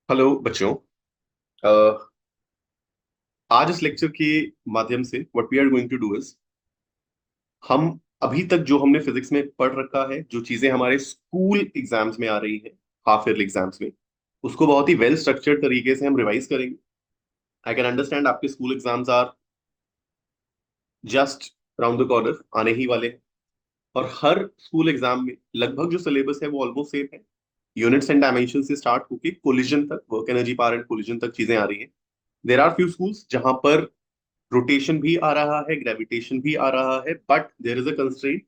Hello बच्चों। अ, आज इस लेक्चर के माध्यम से what we are going to do is हम अभी तक जो हमने फिजिक्स में पढ़ रखा है, जो चीजें हमारे स्कूल एग्जाम्स में आ रही है, हाफ ईयरली एग्जाम्स में, उसको बहुत ही वेल स्ट्रक्चर्ड तरीके से हम रिवाइज करेंगे। आई कैन अंडरस्टैंड आपके school exams are just round the corner, आने ही वाले हैं। और हर स्कूल एग्जाम में लगभग जो सिलेबस है वो ऑलमोस्ट सेम है। यूनिट्स एंड डायमेंशन से स्टार्ट होके कोलिजन तक, work energy power and collision तक चीजें आ रही हैं। देर आर फ्यू स्कूल्स जहां पर रोटेशन भी आ रहा है, ग्रेविटेशन भी आ रहा है, but there is a constraint.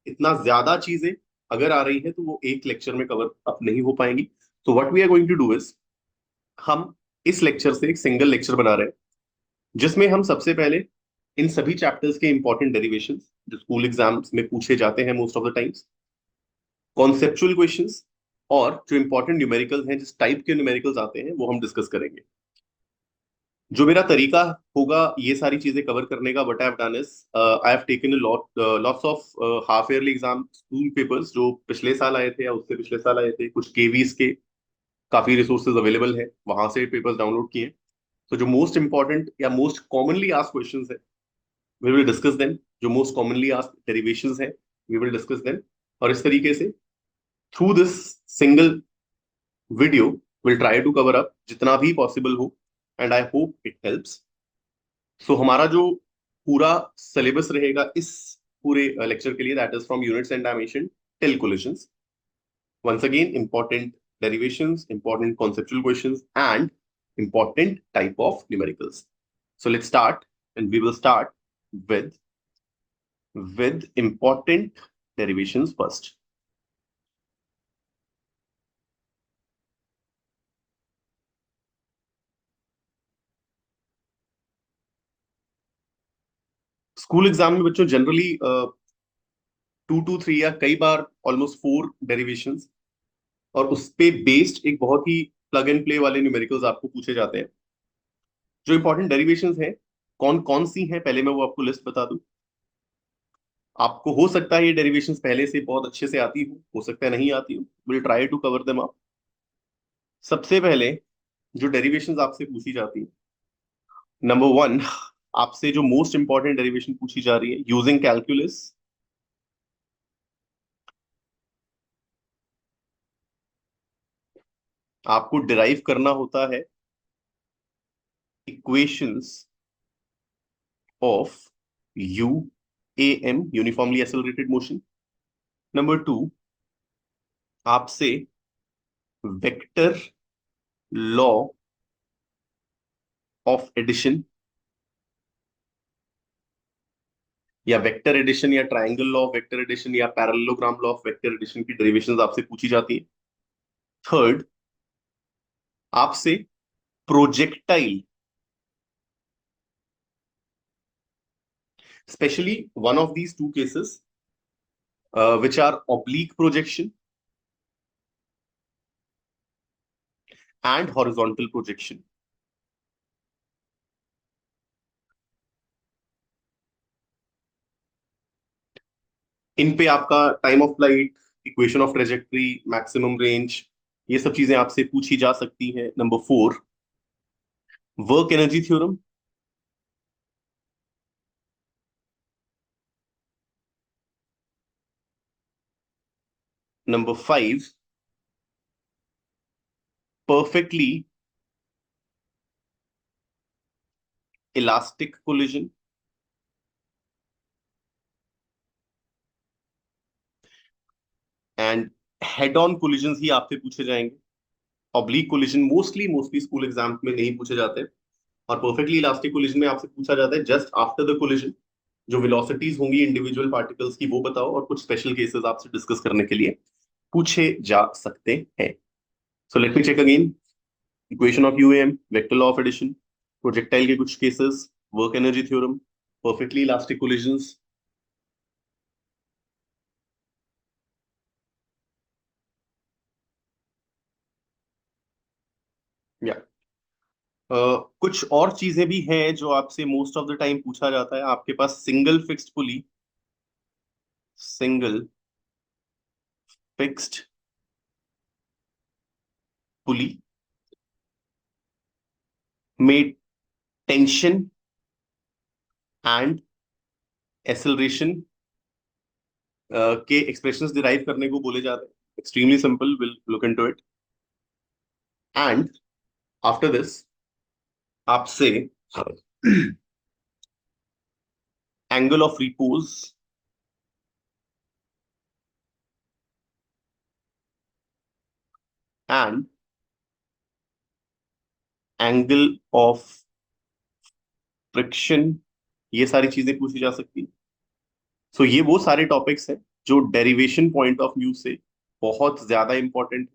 इतना ज्यादा चीजें अगर आ रही है तो वो एक लेक्चर में कवर अप नहीं हो पाएंगी। तो what we are going to do is हम इस लेक्चर से एक सिंगल लेक्चर बना रहे हैं, जिसमें हम सबसे पहले इन सभी चैप्टर्स के इंपॉर्टेंट डेरिवेशंस जो स्कूल एग्जाम्स में पूछे जाते हैं most of the times, conceptual questions, और जो इंपॉर्टेंट न्यूमेरिकल्स हैं, जिस टाइप के न्यूमेरिकल्स आते हैं, वो हम डिस्कस करेंगे। जो मेरा तरीका होगा ये सारी चीजें कवर करने का, what I have done is I have taken lots of half yearly exam school papers जो पिछले साल आए थे या उससे पिछले साल आए थे, कुछ केवीज के काफी रिसोर्सेज अवेलेबल है, वहां से पेपर्स डाउनलोड किए। तो जो मोस्ट इंपॉर्टेंट या मोस्ट कॉमनली आस्क्ड क्वेश्चंस है, वी विल डिस्कस देम। जो मोस्ट कॉमनली आस्क्ड डेरिवेशंस है, वी विल डिस्कस देम। और इस तरीके से through this single video will try to cover up जितना भी पॉसिबल हो, and I hope it helps. So हमारा जो पूरा सिलेबस रहेगा इस पूरे लेक्चर के लिए, that is from units and dimension till collisions. Once again, important derivations, important conceptual questions, and important type of numericals. So let's start, and we will start with important derivations first. School exam में बच्चों generally 2 to 3 या कई बार almost 4 derivations, और उस पे based एक बहुत ही plug and play वाले न्यूमेरिकल्स आपको पूछे जाते हैं। जो इंपॉर्टेंट डेरिवेशंस हैं कौन कौन सी हैं, पहले मैं वो आपको लिस्ट बता दूं। आपको हो सकता है ये डेरिवेशंस पहले से बहुत अच्छे से आती हो सकता है नहीं आती हो। Will try to cover them up. सबसे पहले जो डेरिवेशंस आपसे पूछी जाती है, नंबर वन, आपसे जो मोस्ट इंपॉर्टेंट डेरिवेशन पूछी जा रही है यूजिंग कैलकुलस। आपको डिराइव करना होता है equations of u a m, uniformly accelerated motion. Number two, आपसे वेक्टर लॉ ऑफ एडिशन, या वेक्टर एडिशन, या triangle law of vector addition, या parallelogram law of vector addition की डेरिवेशंस आपसे पूछी जाती है। थर्ड, आपसे projectile, specially one of these two cases which are oblique projection and horizontal projection. इन पे आपका time of flight, equation of trajectory, maximum range, ये सब चीजें आपसे पूछी जा सकती हैं। Number four, work energy theorem. Number five, perfectly elastic collision. And head on collision ही आपसे पूछे जाएंगे। Oblique collision mostly mostly school exam में नहीं पूछे जाते, और परफेक्टली इलास्टिक कोलिजन में आपसे पूछा जाता है जस्ट आफ्टर द कोलिजन जो वेलोसिटीज होंगी इंडिविजुअल पार्टिकल्स की वो बताओ, और कुछ स्पेशल केसेस आपसे डिस्कस करने के लिए पूछे जा सकते हैं। So let me check again, equation of um, vector law of addition, projectile के कुछ cases, work energy theorem, perfectly elastic collisions. या कुछ और चीजें भी हैं जो आपसे मोस्ट ऑफ द टाइम पूछा जाता है। आपके पास single fixed pulley, single fixed pulley, में टेंशन एंड एक्सेलरेशन के एक्सप्रेशंस डिराइव करने को बोले जाते हैं. Extremely simple, will look into it. And after this आपसे angle of repose and angle of friction, ये सारी चीजें पूछी जा सकती है. सो ये वो सारे टॉपिक्स हैं जो डेरिवेशन पॉइंट ऑफ व्यू से बहुत ज्यादा important.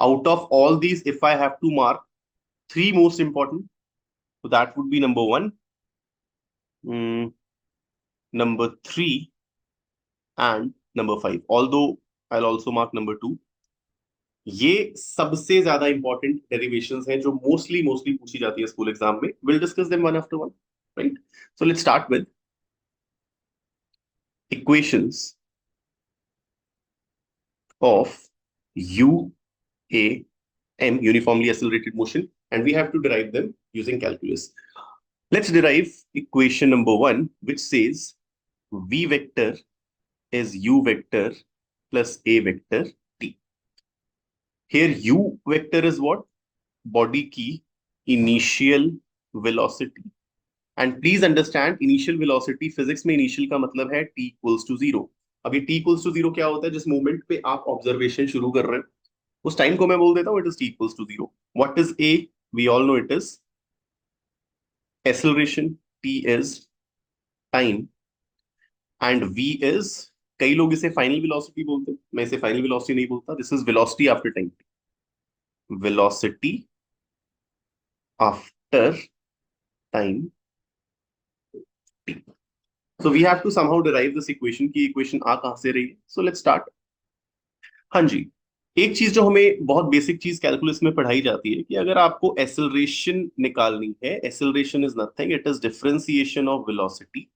Out of all these, if I have to mark three most important, so that would be number one, number three, and number five. Although I'll also mark number two. ये सबसे ज्यादा important derivations हैं जो mostly mostly पूछी जाती है school exam में. Will discuss them one after one, right? So let's start with equations of UAM, uniformly accelerated motion, and we have to derive them using calculus. Let's derive equation number one, which says V vector is U vector plus A vector T. Here U vector is what? Body की initial velocity. And please understand, initial velocity physics में initial का मतलब है t equals to 0. अभी t equals to 0 क्या होता है? जिस मोमेंट पे आप ऑब्जर्वेशन शुरू कर रहे हैं उस टाइम को मैं बोल देता हूँ, it is t equals to 0. What is A? We all know it is acceleration, t is time, and V is, कई लोग इसे फाइनल वेलोसिटी बोलते हैं, मैं इसे फाइनल वेलोसिटी नहीं बोलता. This is velocity after time, velocity after time t. So we have to somehow derive this equation की इक्वेशन आ कहां से रही है. So let's start. हाँ जी, एक चीज जो हमें बहुत बेसिक चीज कैलकुलस में पढ़ाई जाती है कि अगर आपको एक्सेलरेशन निकालनी है, acceleration is nothing, it is differentiation of velocity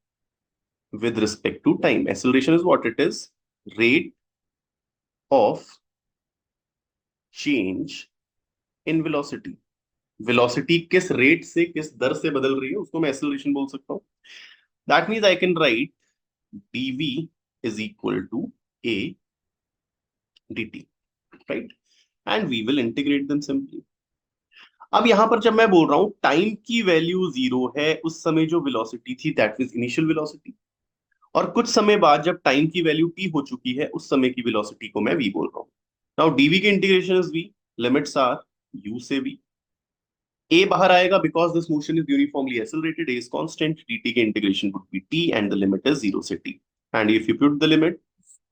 with respect to time. Acceleration is what? It is rate of change in velocity. Velocity किस रेट से, किस दर से बदल रही है उसको मैं एक्सेलरेशन बोल सकता हूँ. That means I can write dv is equal to a dt, right? And we will integrate them simply. अब यहां पर जब मैं बोल रहा हूं टाइम की वैल्यू 0 है, उस समय जो वेलोसिटी थी दैट मींस इनिशियल वेलोसिटी, और कुछ समय बाद जब टाइम की वैल्यू t हो चुकी है उस समय की वेलोसिटी को मैं v बोल रहा हूं. नाउ dv के integration is v, limits are u से v. a बाहर आएगा because this motion is uniformly accelerated, a is constant, dt के integration would be t and the limit is 0 से t. And if you put the limit,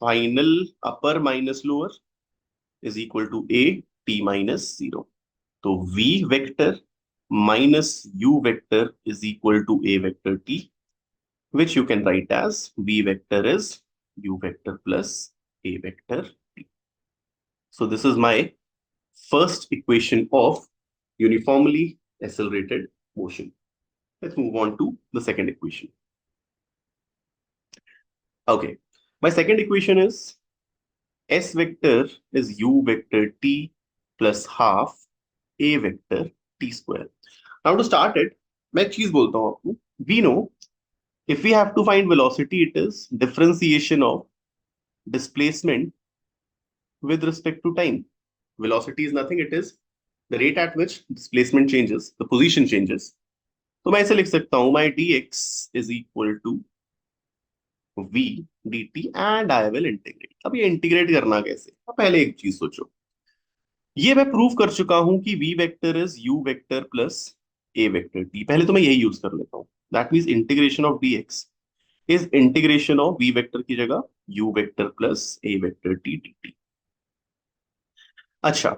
final upper minus lower is equal to a t minus 0. तो v vector minus u vector is equal to a vector t, which you can write as v vector is u vector plus a vector t. So this is my first equation of uniformly accelerated motion. Let's move on to the second equation. Okay, my second equation is s vector is u vector t plus half a vector t square. Now to start it, मैं एक चीज बोलता हूं आपको. We know if we have to find velocity, it is differentiation of displacement with respect to time. Velocity is nothing, it is the rate at which displacement changes, the position changes. तो मैं ऐसे लिख सकता हूं my dx is equal to v dt and I will integrate. अब ये integrate करना कैसे? अब पहले एक चीज सोचो, ये मैं प्रूव कर चुका हूं कि v vector is u vector plus a vector t. पहले तो मैं यही यूज कर लेता हूं. That means integration of dx is integration ऑफ v वेक्टर की जगह u vector plus a vector t dt. अच्छा,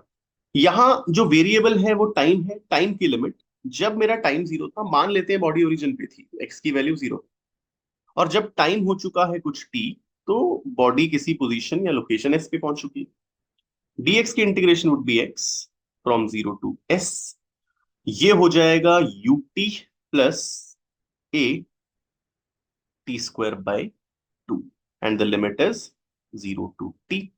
यहां जो वेरिएबल है वो टाइम है, टाइम की लिमिट. जब मेरा टाइम 0 था, मान लेते हैं बॉडी ओरिजिन पे थी, x की वैल्यू 0, और जब टाइम हो चुका है कुछ t, तो बॉडी किसी पोजीशन या लोकेशन s पे पहुंच चुकी है. dx की integration would be x from 0 to s. ये हो जाएगा ut plus a t square by 2, and the limit is 0 to t.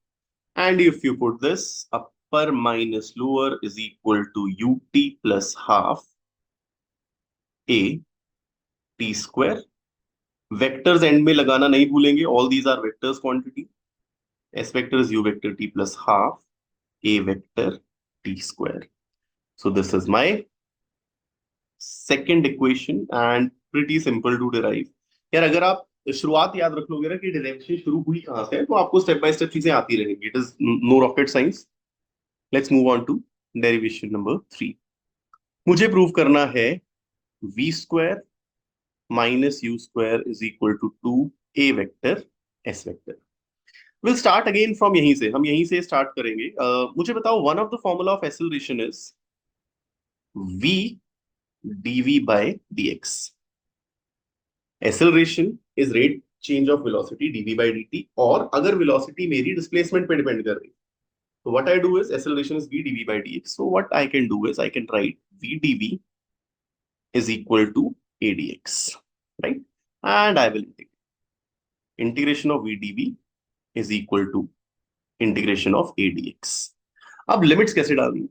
And if you put this, upper minus lower is equal to ut plus half a T square. Vectors and में लगाना नहीं भूलेंगे, all these are vectors quantity. S vector is u vector t plus half a vector t square. So this is my second equation and pretty simple to derive. यार अगर आप शुरुआत याद रख लोगे ना कि डिराइवेशन शुरू हुई कहां से, तो आपको स्टेप बाय स्टेप चीजें आती रहेंगी। It is no rocket science. Let's move on to derivation number 3। मुझे प्रूव करना है v square minus u square is equal to 2 a vector s vector. Will start again from यहीं से, हम यहीं से स्टार्ट करेंगे। मुझे बताओ one of the formula of acceleration is v dv by dx। Acceleration is rate change of velocity dv by dt, और अगर वेलोसिटी मेरी डिस्प्लेसमेंट पे डिपेंड कर रही है, so what I do is acceleration is v dv by dx. So what I can do is I can write v dv is equal to a dx, right? And I will integrate. Integration of v dv is equal to integration of a dx. अब limits कैसे डालनी?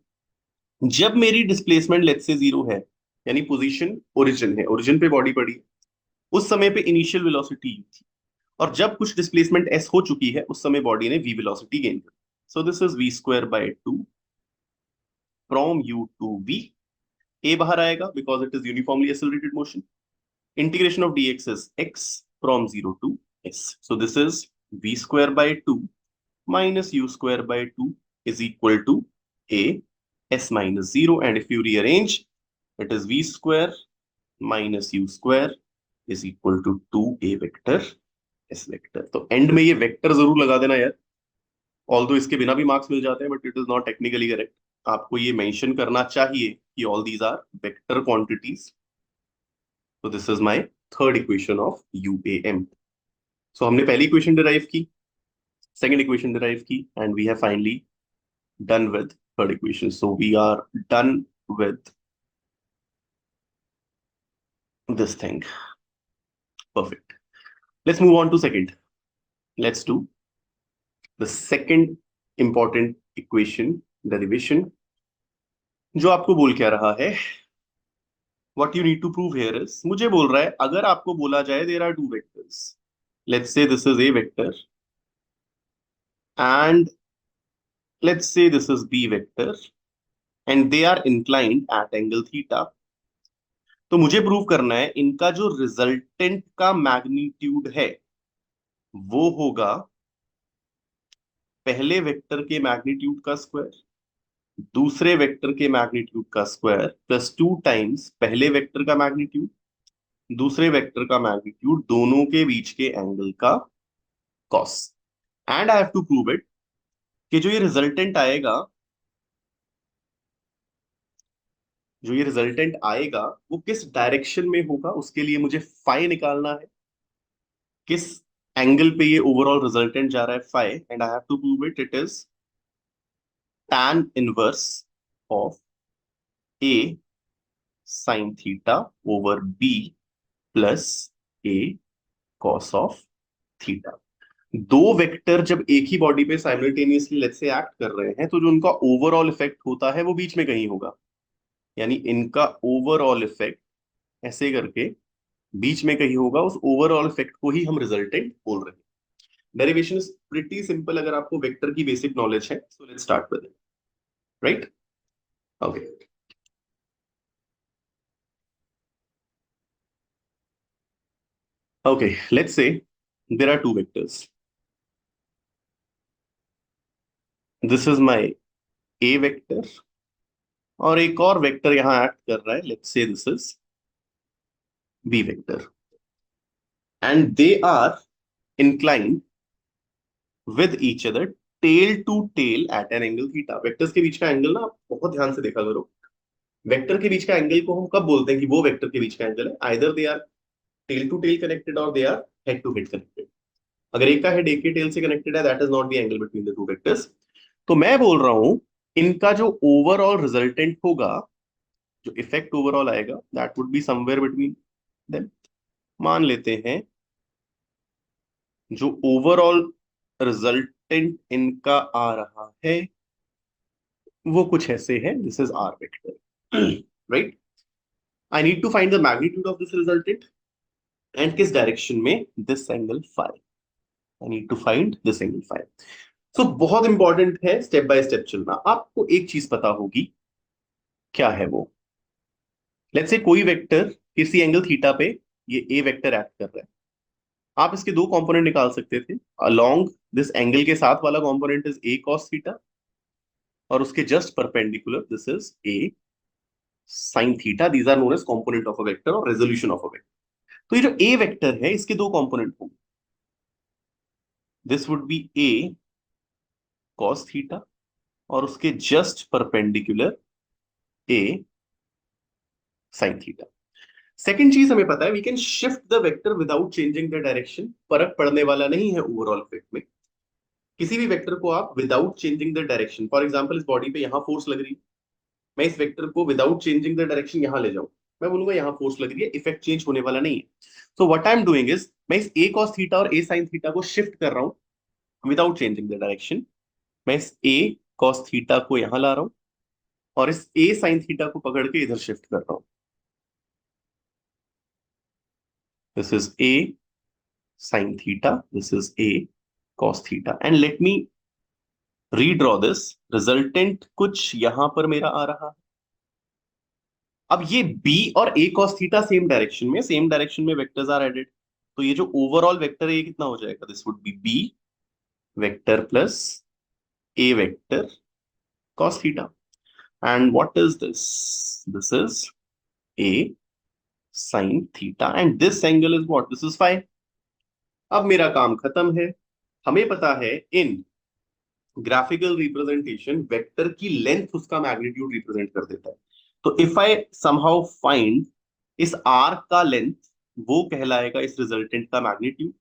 जब मेरी displacement let's say zero है, यानी position origin है, origin पे body पड़ी है, उस समय पे इनिशियल वेलोसिटी u थी, और जब कुछ डिस्प्लेसमेंट s हो चुकी है, उस समय बॉडी ने v वेलोसिटी गेन कर। So this is v square by 2 from u to v। a बाहर आएगा because it is uniformly accelerated motion. Integration of dx is x from 0 to s। So this is v square by 2 minus u square by 2 is equal to a s minus 0, and if you rearrange it is v square minus u square is equal to 2a vector s vector। तो and में ये vector जरूर लगा देना यार, although इसके बिना भी मार्क्स मिल जाते हैं, but it is not technically correct. आपको ये मेंशन करना चाहिए कि all these are vector quantities. तो this is my third equation of UAM। So हमने पहली इक्वेशन डिराइव की, सेकंड इक्वेशन डिराइव की, and we have finally done with third equation. So we are done with this thing. Perfect. Let's move on to second. Let's do the second important equation derivation, जो आपको बोल क्या रहा है, what you need to prove here is, मुझे बोल रहा है अगर आपको बोला जाए there are two vectors, let's say this is a vector and let's say this is b vector and they are inclined at angle theta, तो मुझे प्रूव करना है इनका जो रिजल्टेंट का मैग्नीट्यूड है वो होगा पहले वेक्टर के मैग्नीट्यूड का स्क्वायर दूसरे वेक्टर के मैग्नीट्यूड का स्क्वायर प्लस 2 टाइम्स पहले वेक्टर का मैग्नीट्यूड दूसरे वेक्टर का मैग्नीट्यूड, दोनों के बीच के एंगल का cos. And I have to prove it कि जो ये रिजल्टेंट आएगा वो किस डायरेक्शन में होगा, उसके लिए मुझे फाई निकालना है, किस एंगल पे ये ओवरऑल रिजल्टेंट जा रहा है phi, and I have to prove it, it is tan inverse of a sin theta over b plus a cos of theta. दो वेक्टर जब एक ही बॉडी पे साइमल्टेनियसली लेट्स से एक्ट कर रहे हैं, तो जो उनका ओवरऑल इफेक्ट होता है वो बीच में कहीं होगा, यानी इनका ओवरऑल इफेक्ट ऐसे करके बीच में कहीं होगा। उस ओवरऑल इफेक्ट को ही हम रिजल्टेंट बोल रहे हैं। डेरिवेशन इज प्रिटी सिंपल अगर आपको वेक्टर की बेसिक नॉलेज है। So let's start with it, right? Okay, okay, let's say there are two vectors. This is my a vector और एक और वेक्टर यहां एक्ट कर रहा है, let's say this is b vector, and they are inclined with each other tail to tail at an angle theta। Vectors के बीच का angle ना आप बहुत ध्यान से देखा करो। वेक्टर के बीच का एंगल को हम कब बोलते हैं कि वो वेक्टर के बीच का एंगल है? Either they are tail to tail connected और they are head to head connected. अगर एक का हेड एक के टेल से कनेक्टेड है, that is not the angle between the two vectors. तो मैं बोल रहा हूं इनका जो ओवरऑल रिजल्टेंट होगा, जो इफेक्ट ओवरऑल आएगा, that would be somewhere between them. मान लेते हैं जो ओवरऑल रिजल्टेंट इनका आ रहा है वो कुछ ऐसे है, this is R vector, right? I need to find the magnitude of this resultant and किस डायरेक्शन में this angle phi. I need to find this angle phi. So बहुत इंपॉर्टेंट है स्टेप बाय स्टेप चलना। आपको एक चीज पता होगी, क्या है वो? लेट्स से कोई वेक्टर किसी एंगल थीटा पे, ये ए वेक्टर एक्ट कर रहा है। आप इसके दो कंपोनेंट निकाल सकते थे। अलोंग दिस एंगल के साथ वाला component is a cos theta, और उसके just perpendicular this is a sine theta. These are known as component of a vector और रेजोल्यूशन ऑफ अ वेक्टर। तो ये जो ए वेक्टर है, इसके दो कंपोनेंट होंगे। This would be a cos theta, और उसके just perpendicular a sine theta. Second चीज हमें पता है, we can shift the vector without changing the direction. फर्क पड़ने वाला नहीं है ओवरऑल इफेक्ट में। किसी भी वेक्टर को आप without changing the direction, for example इस बॉडी पे यहां फोर्स लग रही है, मैं इस वेक्टर को विदाउट चेंजिंग द डायरेक्शन यहां ले जाऊं, मैं बोलूंगा यहां फोर्स लग रही है, इफेक्ट चेंज होने वाला नहीं है। So what I am doing is, मैं इस ए कॉस थीटा और ए साइन थीटा को शिफ्ट कर रहा हूं विदाउट चेंजिंग द डायरेक्शन। मैं इस ए कॉस थीटा को यहां ला रहा हूं, और इस ए साइन थीटा को पकड़ के इधर शिफ्ट कर रहा हूं। This is a sine theta, this is A cos theta, and let me redraw this. Resultant कुछ यहां पर मेरा आ रहा है। अब ये b और a cos theta same direction में वेक्टर्स आर एडेड। तो ये जो ओवरऑल वेक्टर है, ये कितना हो जाएगा? This would be b vector plus a vector cos theta. And what is this? This is a sin theta, and this angle is what? This is phi. अब मेरा काम खत्म है। हमें पता है इन ग्राफिकल रिप्रेजेंटेशन वेक्टर की length उसका मैग्नीट्यूड रिप्रेजेंट कर देता है। तो इफ आई समहाउ फाइंड इस आर्क का लेंथ, वो कहलाएगा इस रिजल्टेंट का magnitude.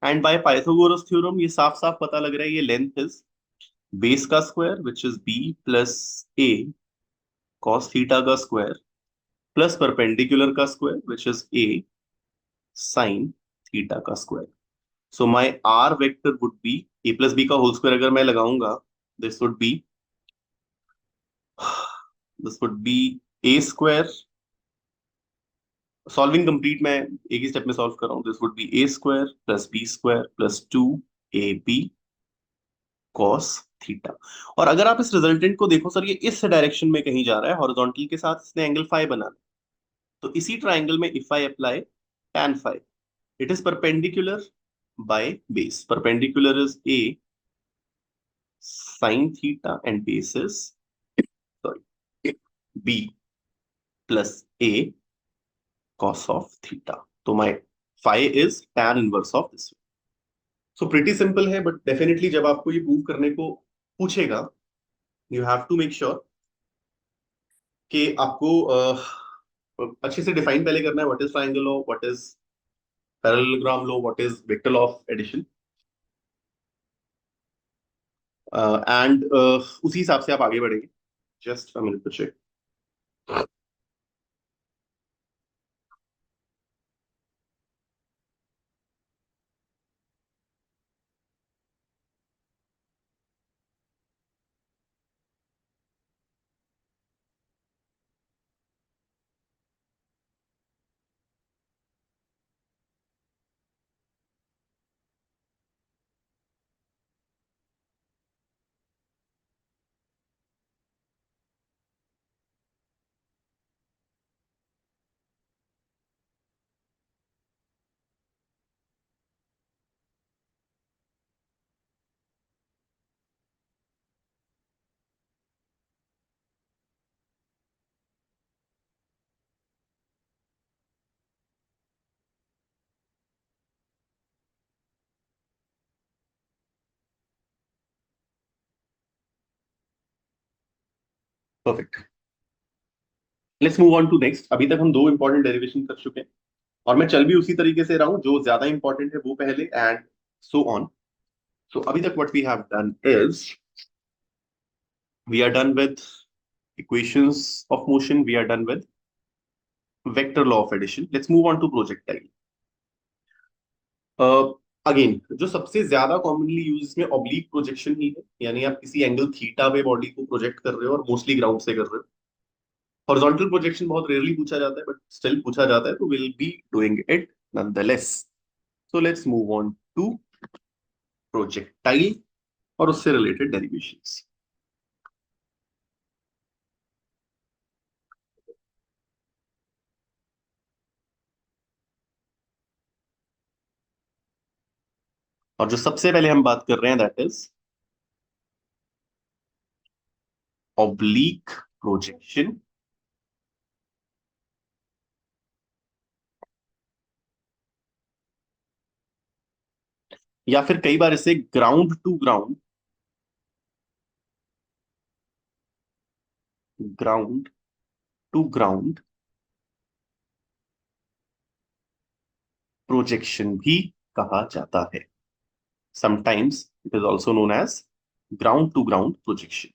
And by Pythagoras theorem ये साफ साफ पता लग रहा है, ये लेंथ इज बेस का square which is b plus a cos theta का स्क्वायर प्लस परपेंडिकुलर का square which is a sine theta का square. So my R vector would be a plus b का होल स्क्वायर अगर मैं लगाऊंगा, this would be this would be a square. Solving complete मैं एक ही step में सॉल्व कर रहा हूं। This would be a square plus b square plus two a b cos theta. और अगर आप इस रिजल्टेंट को देखो सर, ये इस डायरेक्शन में कहीं जा रहा है, हॉरिजॉन्टल के साथ इसने एंगल फाई बनाना। तो इसी ट्राइंगल में if I apply tan phi, it is perpendicular by base. Perpendicular is a sin theta and base is, sorry, b plus a cos of theta. तो my phi is tan inverse of this. So pretty simple है, but definitely जब आपको ये prove करने को पूछेगा, you have to make sure कि आपको अच्छे से डिफाइन पहले करना है, what is triangle law, what is parallelogram law, what is vector law of addition, and उसी हिसाब से आप आगे बढ़ेंगे। Just a minute to check. Perfect, let's move on to next. अभी तक हम दो इंपॉर्टेंट डेरिवेशन कर चुके हैं, और मैं चल भी उसी तरीके से रहा हूं, जो ज्यादा इंपॉर्टेंट है वो पहले, एंड सो ऑन। सो अभी तक what we have done is, we are done with equations of motion, we are done with vector law of addition. Let's move on to projectile. Again जो सबसे ज्यादा commonly use इसमें oblique projection ही है, यानी आप किसी एंगल थीटा पे body को प्रोजेक्ट कर रहे हो और मोस्टली ग्राउंड से कर रहे हो। हॉरिजॉन्टल प्रोजेक्शन बहुत रेयरली पूछा जाता है, बट स्टिल पूछा जाता है, तो will be doing it nonetheless. So let's move on to projectile और उससे रिलेटेड डेरिवेशंस. और जो सबसे पहले हम बात कर रहे हैं दैट इज ऑब्लीक प्रोजेक्शन, या फिर कई बार इसे ground to ground, ground to ground projection भी कहा जाता है. Sometimes it is also known as ground to ground projection.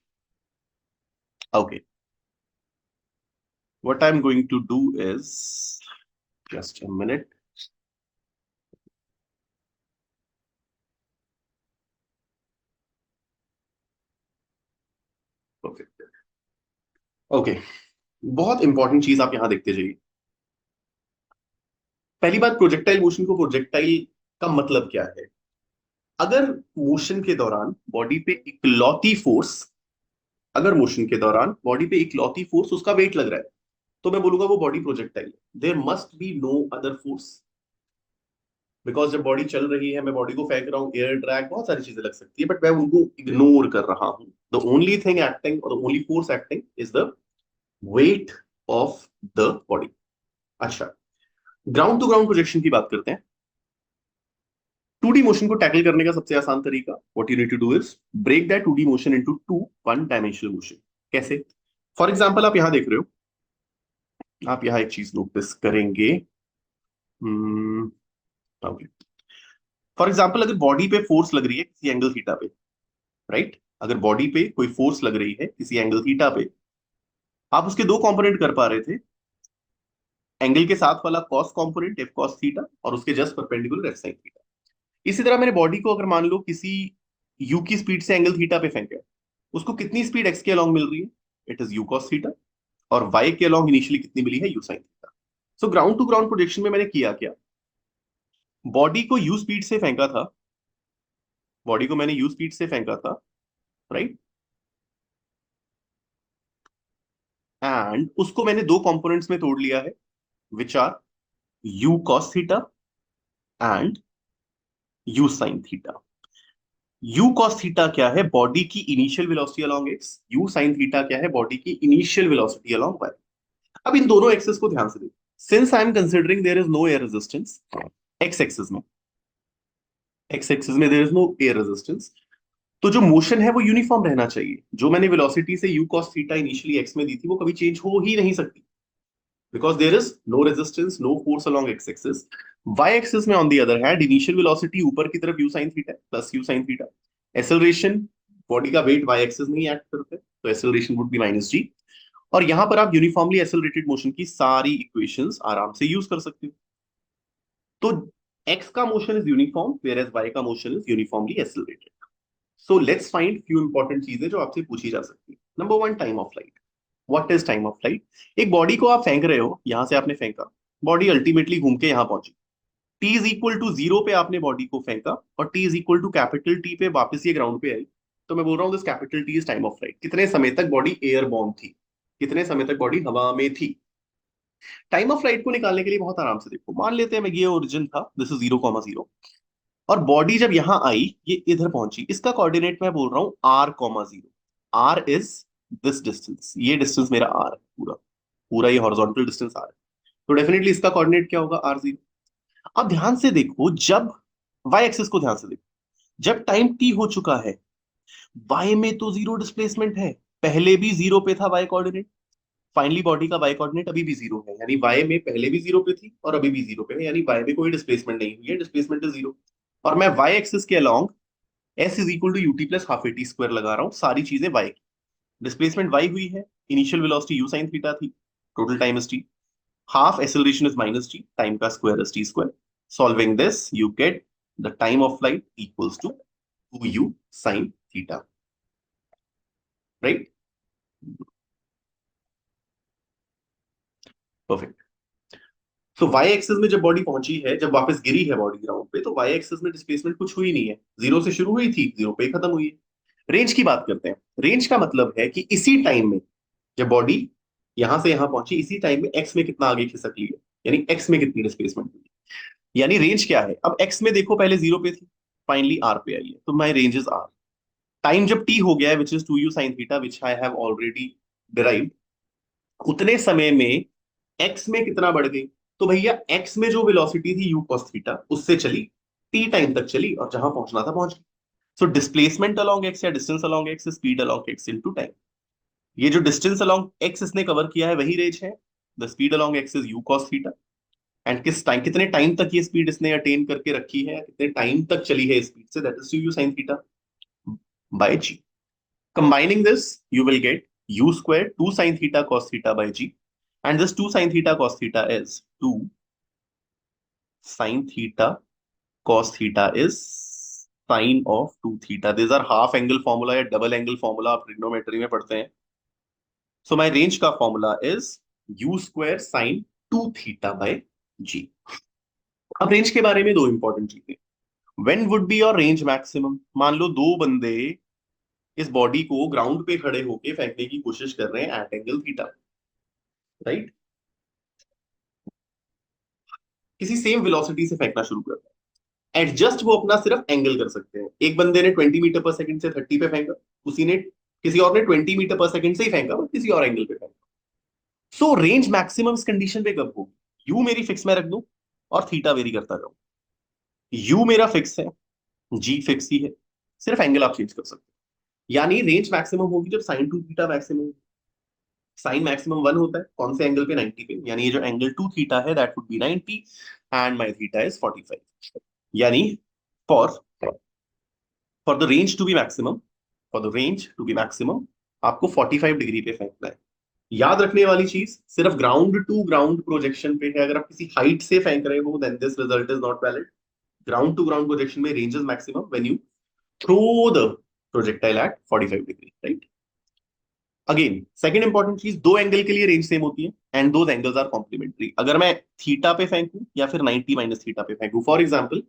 Okay, what I'm going to do is, just a minute. Okay okay, बहुत इंपॉर्टेंट चीज आप यहां देखते जाइए. पहली बात, प्रोजेक्टाइल मोशन को प्रोजेक्टाइल का मतलब क्या है. अगर मोशन के दौरान बॉडी पे इकलौती फोर्स, अगर मोशन के दौरान बॉडी पे इकलौती फोर्स उसका वेट लग रहा है, तो मैं बोलूंगा वो बॉडी प्रोजेक्टाइल है. There must be no other force. Because जब बॉडी चल रही है, मैं बॉडी को फेंक रहा हूँ, एयर ड्रैग, बहुत सारी चीजें लग सकती है, बट मैं उनको इग्नोर कर रहा हूँ. द ओनली थिंग एक्टिंग और the only force acting is the weight of the body. अच्छा, ग्राउंड टू ग्राउंड प्रोजेक्शन की बात करते हैं. 2D मोशन को टैकल करने का सबसे आसान तरीका, what you need to do is break that 2D motion into two one dimensional motion. कैसे? फॉर एग्जांपल आप यहां देख रहे हो, आप यहां एक चीज नोटिस करेंगे. ओके, फॉर एग्जांपल अगर बॉडी पे फोर्स लग रही है किसी एंगल थीटा पे, राइट, अगर बॉडी पे कोई फोर्स लग रही है किसी एंगल थीटा पे, आप उसके दो कंपोनेंट कर पा रहे थे. एंगल के साथ वाला cos component F cos theta, और उसके just perpendicular F sine theta. इसी तरह मैंने बॉडी को अगर मान लो किसी यू की स्पीड से एंगल थीटा पे फेंका, उसको कितनी स्पीड एक्स के अलोंग मिल रही है, it is u cos theta. और वाई के अलोंग इनिशियली कितनी मिली है, u sine theta. So ground to ground projection में मैंने किया क्या, बॉडी को यू स्पीड से फेंका था, बॉडी को मैंने यू स्पीड से फेंका था, राइट, एंड उसको मैंने दो कंपोनेंट्स में तोड़ लिया है, which are u cos theta and u sine theta. U cos theta क्या है, बॉडी की initial velocity along x. U sine theta क्या है, बॉडी की इनिशियल वेलोसिटी अलोंग वाई. अब इन दोनों एक्सेस को ध्यान से देखो. Since I am considering there is no air resistance x axis में, एक्स एक्सिस में there is no air resistance, तो जो मोशन है वो यूनिफॉर्म रहना चाहिए. जो मैंने वेलोसिटी से you cos theta initially x में दी थी वो कभी चेंज हो ही नहीं सकती, because there is no resistance, no force along x axis. Y axis में on the other hand initial velocity ऊपर की तरफ u sine theta plus u sine theta. Acceleration, body का वेट वाई एक्सिस में ही एक्ट करते हैं, तो acceleration would be minus g. और यहां पर आप यूनिफॉर्मली एसेलरेटेड मोशन की सारी इक्वेशंस आराम से यूज कर सकते हो. तो एक्स का motion is uniform, whereas y का motion is uniformly accelerated. So let's find few important चीजें जो आपसे पूछी जा सकती है. Number one, time of flight. What is time of flight. एक बॉडी को आप फेंक रहे हो, यहां से आपने फेंका, बॉडी अल्टीमेटली घूम के यहां पहुंची. T is equal to zero पे आपने बॉडी को फेंका, और t is equal to capital t पे वापस ये ग्राउंड पे आई. तो मैं बोल रहा हूँ this capital T is time of flight. कितने समय तक बॉडी एयर बॉर्न थी, कितने समय तक बॉडी हवा में थी. टाइम ऑफ फ्लाइट को निकालने के लिए बहुत आराम से देखो, मान लेते हैं मैं ये ओरिजिन था, दिस इज 0,0, और बॉडी जब यहां आई, ये इधर पहुंची, इसका कोऑर्डिनेट मैं बोल रहा हूँ r,0. R is this distance, ये डिस्टेंस मेरा आर है, पूरा पूरा ये हॉरिजॉन्टल डिस्टेंस आर है. तो डेफिनेटली इसका कोऑर्डिनेट क्या होगा, r0. अब ध्यान से देखो, जब वाई एक्सिस को ध्यान से देखो, जब टाइम टी हो चुका है, वाई में तो जीरो डिस्प्लेसमेंट है, पहले भी जीरो पे था वाई कोऑर्डिनेट, फाइनली बॉडी का वाई कोऑर्डिनेट अभी भी जीरो है, यानी वाई में पहले भी जीरो पे थी और अभी भी जीरो पे है, यानी वाई में कोई डिस्प्लेसमेंट नहीं हुई है, डिस्प्लेसमेंट इज जीरो. और मैं वाई एक्सिस के along s is equal to u t plus half a T square लगा रहा हूँ, सारी चीजें वाई की. डिस्प्लेसमेंट वाई हुई है, initial velocity u sine theta थी, total time is t, half acceleration is minus g, time का square is t square. Solving this, you get the time of flight equals to 2u sin theta, right? Perfect. So y axis में जब body पहुंची है, जब वापस गिरी है body ground पे, तो वाई एक्सिस में डिस्प्लेसमेंट कुछ हुई नहीं है, जीरो से शुरू हुई थी, जीरो पे ही खत्म हुई है। रेंज की बात करते हैं। रेंज का मतलब है कि इसी टाइम में जब बॉडी यहां से यहां पहुंची, इसी टाइम में एक्स में कितना आगे खिसक लिया, यानी एक्स में कितनी डिस्प्लेसमेंट हुई। यानी रेंज क्या है, अब एक्स में देखो पहले जीरो पे थी, फाइनली आर पे आई है, तो माई रेंज इज आर। टाइम जब टी हो गया है, which is 2u sine theta, which I have already derived, उतने समय में एक्स में कितना बढ़ गई। तो भैया एक्स में जो वेलोसिटी थी यू कॉस थीटा, उससे चली, टी टाइम तक चली, और जहां पहुंचना था पहुंच गई। सो डिस्प्लेसमेंट अलोंग एक्स या distance along x, speed along x into time. ये जो डिस्टेंस अलोंग एक्स इसने कवर किया है वही रेंज है। The speed along x is u cos theta. And किस टाइम, कितने टाइम तक ये स्पीड इसने अटेन करके रखी है, कितने टाइम तक चली है स्पीड से, that is u sine theta by g. Combining this, you will get u square 2 sin theta cos theta by g. And this 2 sin theta cos theta is 2 sin theta cos theta is sine of 2 theta. These are half angle formula या double angle formula आप trigonometry में पढ़ते हैं. So my range का formula is u square sin 2 theta by g. अब range के बारे में दो इंपॉर्टेंट चीजें। When would be your range maximum? मान लो दो बंदे इस बॉडी को ग्राउंड पे खड़े होके फेंकने की कोशिश कर रहे हैं एट एंगल थीटा, राइट। किसी सेम वेलोसिटी से फेंकना शुरू कर रहे हैं, एडजस्ट वो अपना सिर्फ एंगल कर सकते हैं। एक बंदे ने 20 मीटर पर सेकंड से 30 पे फेंका, उसी ने किसी और ने 20 मीटर पर सेकंड से ही फेंका, बट किसी और एंगल पे फेंका। सो रेंज मैक्सिमम इस कंडीशन पे कब होगी, यू मेरी फिक्स में रख दूं और थीटा वेरी करता जाऊं। यू मेरा फिक्स है, जी फिक्स ही है, सिर्फ एंगल आप चेंज कर सकते हैं। यानी रेंज मैक्सिमम होगी जब sine two theta maximum. Sine maximum 1 होता है कौन से एंगल पे, 90 पे, यानी ये जो एंगल 2 थीटा है that would be 90 and my theta is 45। यानी for for the range to be maximum, for the range to be maximum आपको 45 डिग्री पे फेंकना है। याद रखने वाली चीज, सिर्फ ग्राउंड टू ग्राउंड प्रोजेक्शन पे है। अगर आप किसी हाइट से फेंक रहे हो then this result is not valid. Ground to ground projection में range is maximum when you throw the projectile at 45 degree, right. Again second important चीज, दो एंगल के लिए रेंज सेम होती है and those angles are complementary. अगर मैं theta पे फेंकूं या फिर 90 माइनस थीटा पे फेंकूं, फॉर एग्जांपल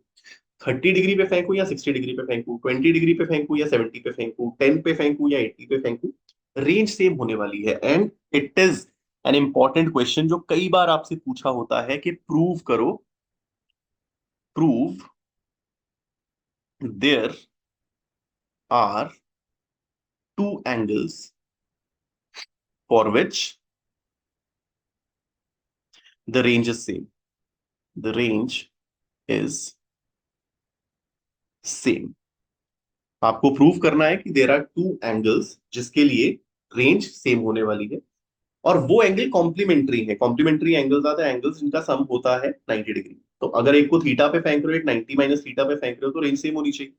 30 डिग्री पे फेंकू या 60 डिग्री पे फेंकू, 20 डिग्री पे फेंकू या 70 पे फेंकू, 10 पे फेंकू या 80 पे फेंकू, रेंज सेम होने वाली है। And it is an important question जो कई बार आपसे पूछा होता है कि प्रूव करो, prove there are two angles for which the range is same, the range is same. आपको प्रूव करना है कि देर आर टू एंगल्स जिसके लिए रेंज सेम होने वाली है, और वो एंगल कॉम्प्लीमेंट्री है। कॉम्प्लीमेंट्री एंगल्स आते हैं एंगल्स जिनका सम होता है 90 डिग्री। तो अगर एक को थीटा पे फेंक रहे हो, एक 90 माइनस थीटा पे फेंक रहे हो, तो रेंज सेम होनी चाहिए।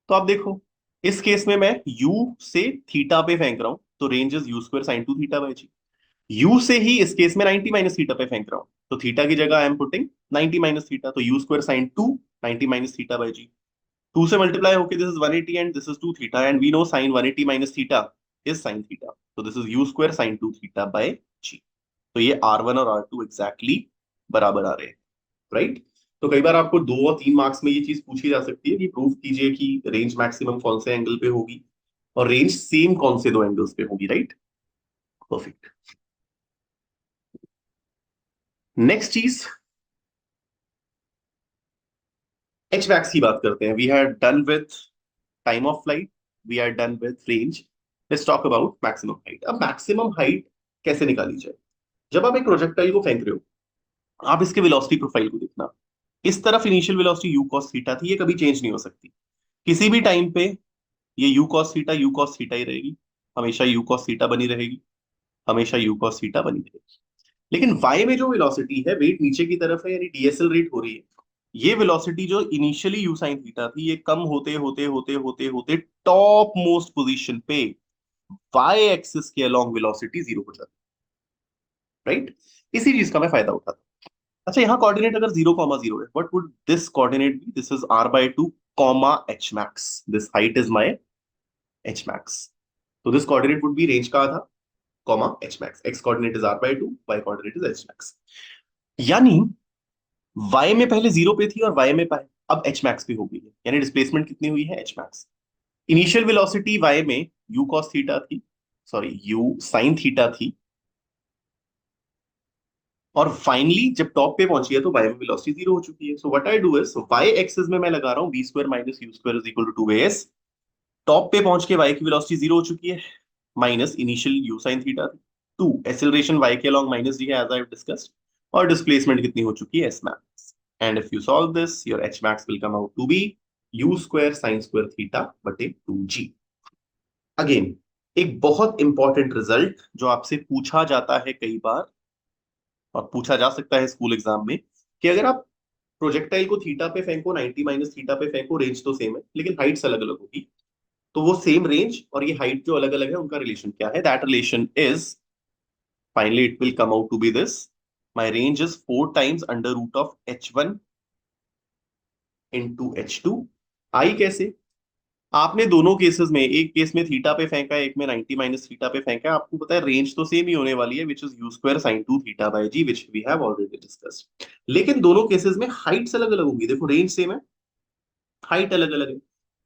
तो आप देखो, इस केस में मैं u से थीटा पे फेंक रहा हूं, तो range is u square sine two theta by g. u से ही इस केस में 90 माइनस थीटा पे फेंक रहा हूं, तो थीटा की जगह I am putting 90 minus theta, तो u square sine two 90 minus theta by g. 2 से मल्टीप्लाई होके this is 180 and this is 2 theta, and we know sine 180 minus theta is sine theta, तो this is u square sine 2 theta by g. तो ये R1 और R2 exactly बराबर आ रहे हैं, right. तो कई बार आपको 2 और 3 मार्क्स में ये चीज पूछी जा सकती है कि प्रूव कीजिए कि रेंज मैक्सिमम कौन से एंगल पे होगी और रेंज सेम कौन से दो एंगल्स पे होगी, राइट। परफेक्ट। नेक्स्ट चीज, एच वैक्स की बात करते हैं। We had done with time of flight, we are done with range, let's talk about maximum height. अब मैक्सिमम हाइट कैसे निकाली जाए। जब आप एक प्रोजेक्टाइल को फेंक रहे हो, आप इसके वेलोसिटी प्रोफाइल को देखना। इस तरफ initial velocity you cos theta थी, ये कभी चेंज नहीं हो सकती। किसी भी टाइम पे ये यू कॉस थीटा ही रहेगी, हमेशा यू कॉस थीटा बनी रहेगी, हमेशा यू कॉस थीटा बनी रहेगी। लेकिन वाई में जो वेलोसिटी है, वेट नीचे की तरफ है, यानी डीएसएल रेट हो रही है। ये वेलोसिटी जो इनिशियली यू साइन थीटा थी, ये कम होते होते होते होते होते टॉप मोस्ट पोजीशन पे वाई एक्सिस के अलोंग वेलोसिटी जीरो हो जाती है, राइट। इसी चीज का मैं फायदा उठाता हूं। अच्छा, यहाँ कोऑर्डिनेट अगर 0,0 है, what would this coordinate be, this is r/2 comma h max, this height is my h max. तो this coordinate would be range का आधा comma h max. X coordinate is r/2, y coordinate is h max. यानी y में पहले 0 पे थी और y में अब एच मैक्स पे हो गई है, यानी डिस्प्लेसमेंट कितनी हुई है, H max. Initial velocity y में u cos थीटा थी, सॉरी u sin थीटा थी, और फाइनली जब टॉप पे पहुंची है तो y में वेलोसिटी 0 हो चुकी है। So what I do is, y axis में मैं लगा रहा हूँ v square minus u square is equal to 2as। Top पे पहुंच के y की वेलोसिटी 0 हो चुकी है, minus initial u sin theta थी, 2 एक्सेलरेशन y के अलोंग माइनस g है एज आई हैव डिस्कस्ड, और डिस्प्लेसमेंट कितनी हो चुकी है, s max. And if you solve this your h max will come out to be u square sin square theta बटे 2g। Again एक बहुत इंपॉर्टेंट रिजल्ट जो आपसे पूछा जाता है कई बार और पूछा जा सकता है स्कूल एग्जाम में, कि अगर आप प्रोजेक्टाइल को थीटा पे फेंको, 90 माइनस थीटा पे फेंको, रेंज तो सेम है लेकिन हाइट्स अलग अलग होगी, तो वो सेम रेंज और ये हाइट जो अलग अलग है उनका रिलेशन क्या है, that relation is finally it will come out to be this, my range is 4 times under root of h1 into h2। आई कैसे, आपने दोनों केसेस में, एक केस में थीटा पे फेंका है, एक में 90 माइनस थीटा पे फेंका है, आपको पता है रेंज तो सेम ही होने वाली है, which is u square sine 2 theta by g, which we have already discussed. लेकिन दोनों केसेस में हाइट्स अलग अलग होंगी, देखो रेंज सेम है, हाइट अलग अलग है।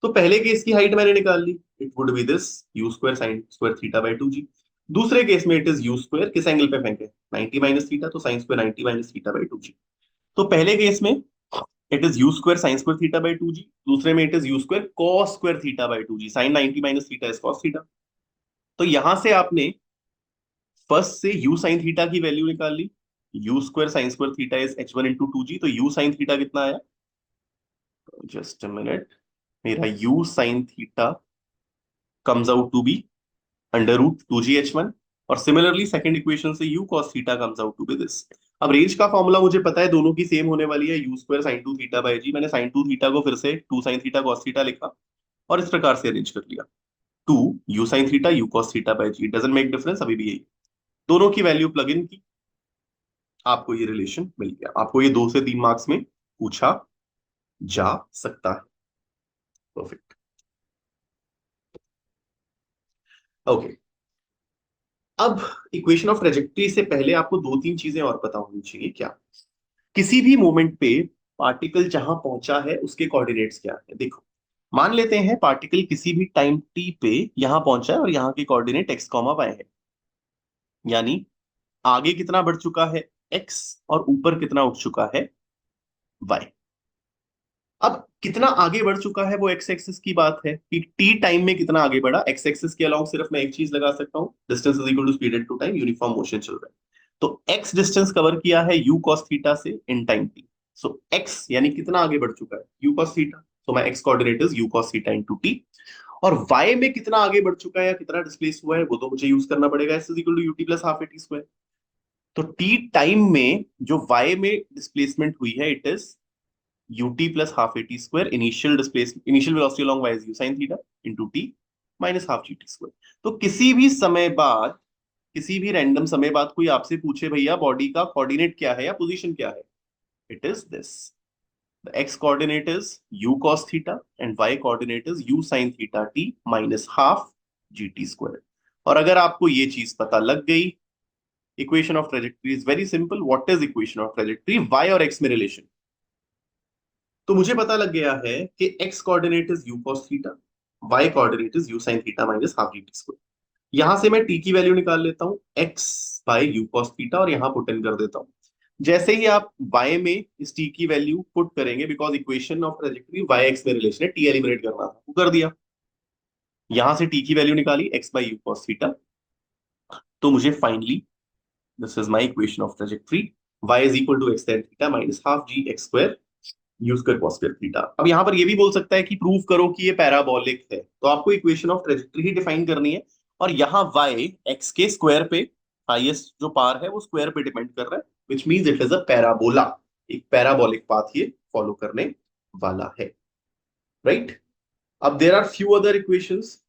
तो पहले केस की हाइट मैंने निकाल ली, it would be this u square sine square theta by 2g। दूसरे केस में इट इज यू स्क्वायर, किस एंगल पे फेंके, 90 माइनस थीटा, तो sine square 90 minus theta by 2g। तो पहले केस में it is u square sine square theta by 2g, दूसरे में it is u square cos square theta by 2g, sine 90 minus theta is cos theta. तो यहां से आपने first से u साइन थीटा की वैल्यू निकाल ली, u square sine square theta is h1 into 2g, तो u साइन थीटा कितना आया, जस्ट अ मिनट, मेरा u sine theta comes out to be under root 2g h1, और similarly second equation से u cos theta comes out to be this. अब range का formula मुझे पता है, दोनों की सेम होने वाली है, u square sine 2 theta by जी, मैंने साइन 2 थीटा को फिर से 2 साइन थीटा cos थीटा लिखा और इस प्रकार से अरेंज कर लिया, 2 u sine theta u cos theta by g, doesn't make difference, अभी भी यही, दोनों की वैल्यू प्लग इन की, आपको ये रिलेशन मिल गया। आपको ये 2 से 3 मार्क्स में पूछा जा सकता है। Perfect, okay. अब इक्वेशन ऑफ ट्रेजेक्टरी से पहले आपको 2-3 चीजें और पता होनी चाहिए। क्या, किसी भी मोमेंट पे पार्टिकल जहां पहुंचा है उसके कोऑर्डिनेट्स क्या है। देखो, मान लेते हैं पार्टिकल किसी भी टाइम टी पे यहां पहुंचा है और यहां के कोऑर्डिनेट एक्स कॉमा वाई है, यानी आगे कितना बढ़ चुका है एक्स और ऊपर कितना उठ चुका है वाई। अब कितना आगे बढ़ चुका है वो एक्स एक्सिस की बात है, कि टी टाइम में कितना आगे बढ़ा, एक्स एक्सिस के अलोंग सिर्फ मैं एक चीज लगा सकता हूँ, distance is equal to speed into time, uniform motion चल रहा है। तो एक्स डिस्टेंस कवर किया है यू कॉस थीटा से in time T, so x यानी कितना आगे बढ़ चुका है you cos theta, so my ex coordinate is u cos theta into T. और वाई में कितना आगे बढ़ चुका है या कितना डिस्प्लेस हुआ है वो तो मुझे यूज करना पड़ेगा, s is equal to u t plus half a T square. तो टी टाइम में जो वाई में डिस्प्लेसमेंट हुई है it is ut plus half at square, initial velocity along y is u sin theta into t minus half gt square। तो किसी भी समय बाद, किसी भी रैंडम समय बाद कोई आपसे पूछे भैया बॉडी का कोऑर्डिनेट क्या है या पोजीशन क्या है, it is this, the x coordinate is u cos theta and y coordinate is u sin theta t minus half gt square। और अगर आपको ये चीज पता लग गई, equation of trajectory is very simple. What is equation of trajectory, y और x में रिलेशन, तो मुझे पता लग गया है कि x coordinate is u cos theta, y coordinate is u sin theta minus half gt square. यहां से मैं t की वैल्यू निकाल लेता हूं x by u cos theta और यहां पुट इन कर देता हूं। जैसे ही आप y में इस t की वैल्यू पुट करेंगे, because equation of trajectory y x में रिलेशन है, t एलिमिनेट करना था वो कर दिया, यहां से t की वैल्यू निकाली x by u cos theta, तो मुझे finally this is my equation of trajectory, y is equal to x tan theta minus half g x square use कर cos स्क्वायर थीटा। अब यहां पर ये भी बोल सकता है कि प्रूव करो कि ये पैराबोलिक है, तो आपको equation of trajectory he define करनी है, और यहाँ y x के स्क्वायर पे, हाईएस्ट जो पार है वो स्क्वायर पे डिपेंड कर रहा है, which means it is a parabola, एक पैराबोलिक पाथ ये फॉलो करने वाला है, राइट। अब there are few other equations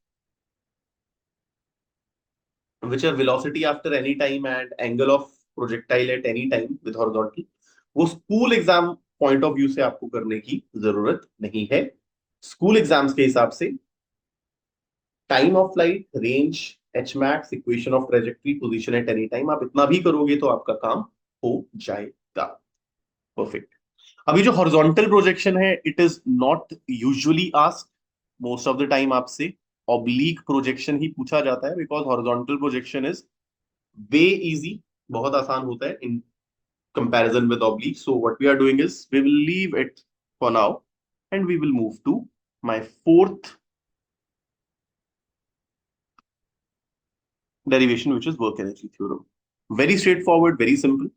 which are velocity after any time and angle of projectile at any time with horizontal, वो school exam point of view से आपको करने की जरूरत नहीं है। स्कूल एग्जाम्स के हिसाब से time of flight, range, H max equation of trajectory position at any time, आप इतना भी करोगे तो आपका काम हो जाएगा। परफेक्ट। अभी जो हॉरिजॉन्टल प्रोजेक्शन है, it is not usually asked, most of the time आपसे ऑब्लीक प्रोजेक्शन ही पूछा जाता है, because horizontal projection is way easy, बहुत आसान होता है इन comparison with oblique. So what we are doing is we will leave it for now and we will move to my fourth derivation, which is work energy theorem. Very straightforward, very simple.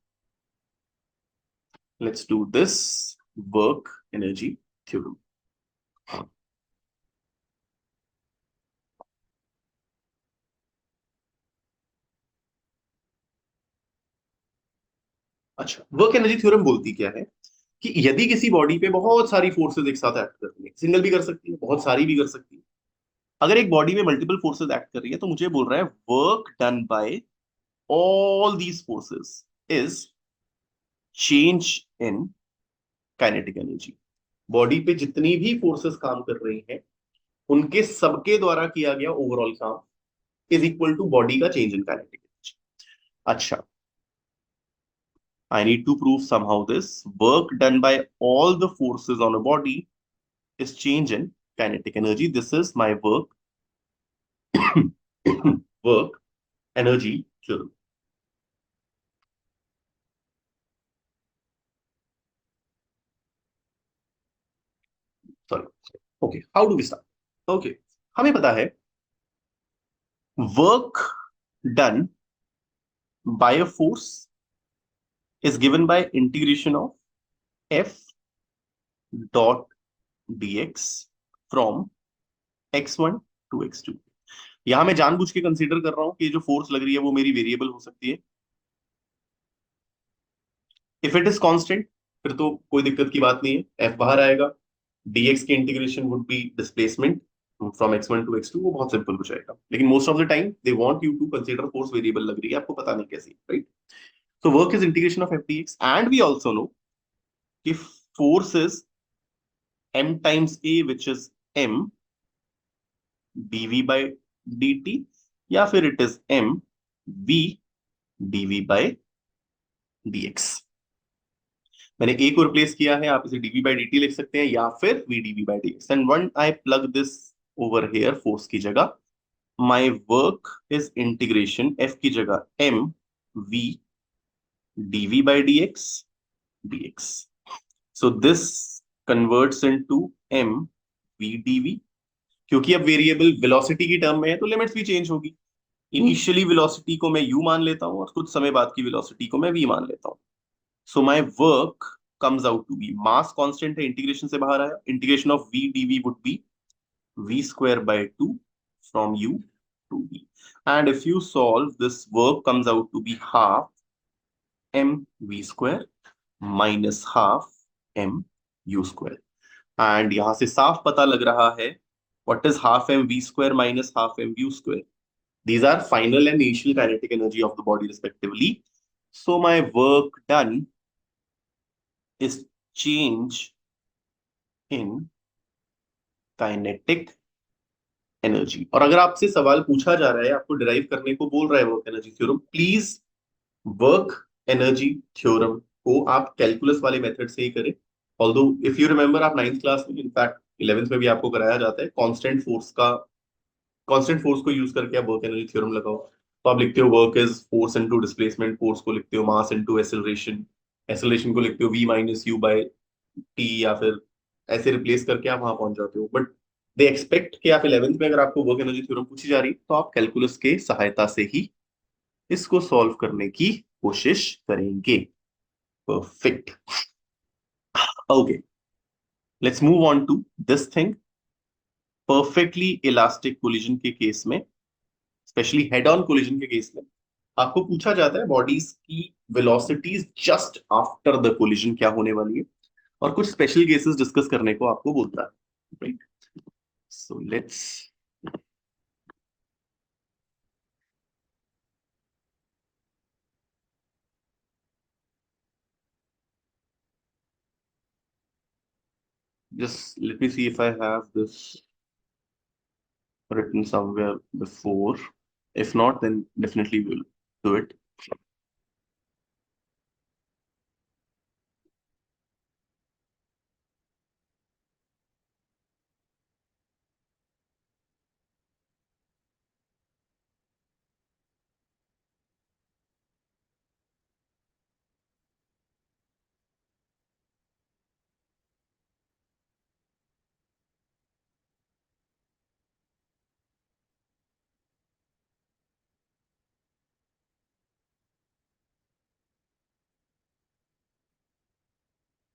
Let's do this work energy theorem. अच्छा, work energy theorem बोलती क्या है कि यदि किसी body पे बहुत सारी फोर्सेस एक साथ एक्ट कर रही है, सिंगल भी कर सकती है, बहुत सारी भी कर सकती है, अगर एक बॉडी में मल्टीपल फोर्सेस एक्ट कर रही है, तो मुझे बोल रहा है work done by all these forces is change in kinetic energy. Body पे जितनी भी फोर्सेस काम कर रही हैं, उनके सबके द्वारा किया गया ओवरऑल काम इज इक्वल टू बॉडी का चेंज इन काइनेटिक एनर्जी। अच्छा, I need to prove somehow this work done by all the forces on a body is change in kinetic energy. This is my work work energy theorem. Sorry. Okay, how do we start? Okay, हमें पता है work done by a force is given by integration of f dot dx from x1 to x2। यहां मैं जानबूझ के consider कर रहा हूं कि जो फोर्स लग रही है वो मेरी वेरिएबल हो सकती है। इफ इट इज कांस्टेंट, फिर तो कोई दिक्कत की बात नहीं है, एफ बाहर आएगा, डीएक्स की integration would be displacement from x1 to x2, वो बहुत सिंपल हो जाएगा। लेकिन most of the time they want you to consider force variable लग रही है, आपको पता नहीं कैसी, right? So work is integration of f dx and we also know कि force is m times a which is m dv by dt, या फिर इट इज m v dv by dx। मैंने a को रिप्लेस किया है, आप इसे dv by dt लिख सकते हैं या फिर v dv by dx, and one I plug this over here force की जगह, my work is integration f की जगह m v dv by dx dx। So this converts into m v dv। क्योंकि अब वेरिएबल वेलोसिटी की term में है, तो लिमिट्स भी चेंज होगी। इनिशियली वेलोसिटी को मैं u मान लेता हूं और कुछ समय बाद की वेलोसिटी को मैं v मान लेता हूं। So my work comes out to be, mass constant है, इंटीग्रेशन से बाहर आया, इंटीग्रेशन ऑफ v dv would be v square by 2 from u to v, and if you solve, this work comes out to be half m v square minus half m u square। And यहां से साफ पता लग रहा है what is half m v square minus half m u square? These are final and initial kinetic energy of the body respectively. So my work done is change in kinetic energy. और अगर आपसे सवाल पूछा जा रहा है, आपको derive करने को बोल रहा है work energy theorem, please work energy theorem को आप कैलकुलस वाले मेथड से ही करें। ऑल्दो इफ यू रिमेंबर, आप 9th क्लास में, इनफैक्ट 11th में भी आपको कराया जाता है, कांस्टेंट फोर्स को यूज करके आप वर्क एनर्जी थ्योरम लगाओ। तो आप लिखते हो work is force into displacement, force को लिखते हो मास इनटू एसेलरेशन, एसेलरेशन को लिखते हो v minus u by t, या फिर ऐसे रिप्लेस करके आप वहां पहुंच जाते हो। बट दे एक्सपेक्ट कि आप 11th में अगर आपको वर्क एनर्जी थ्योरम पूछी जा रही तो आप कैलकुलस के सहायता से ही इसको सॉल्व करने की कोशिश करेंगे। Perfect. Okay, let's move on to this thing. Perfectly elastic collision के केस में, स्पेशली हेड ऑन कोलिजन के केस में, आपको पूछा जाता है बॉडीज की velocities just after the collision क्या होने वाली है, और कुछ स्पेशल केसेस डिस्कस करने को आपको बोलता है, right? So let's just let me see if I have this written somewhere before. If not, then definitely we'll do it.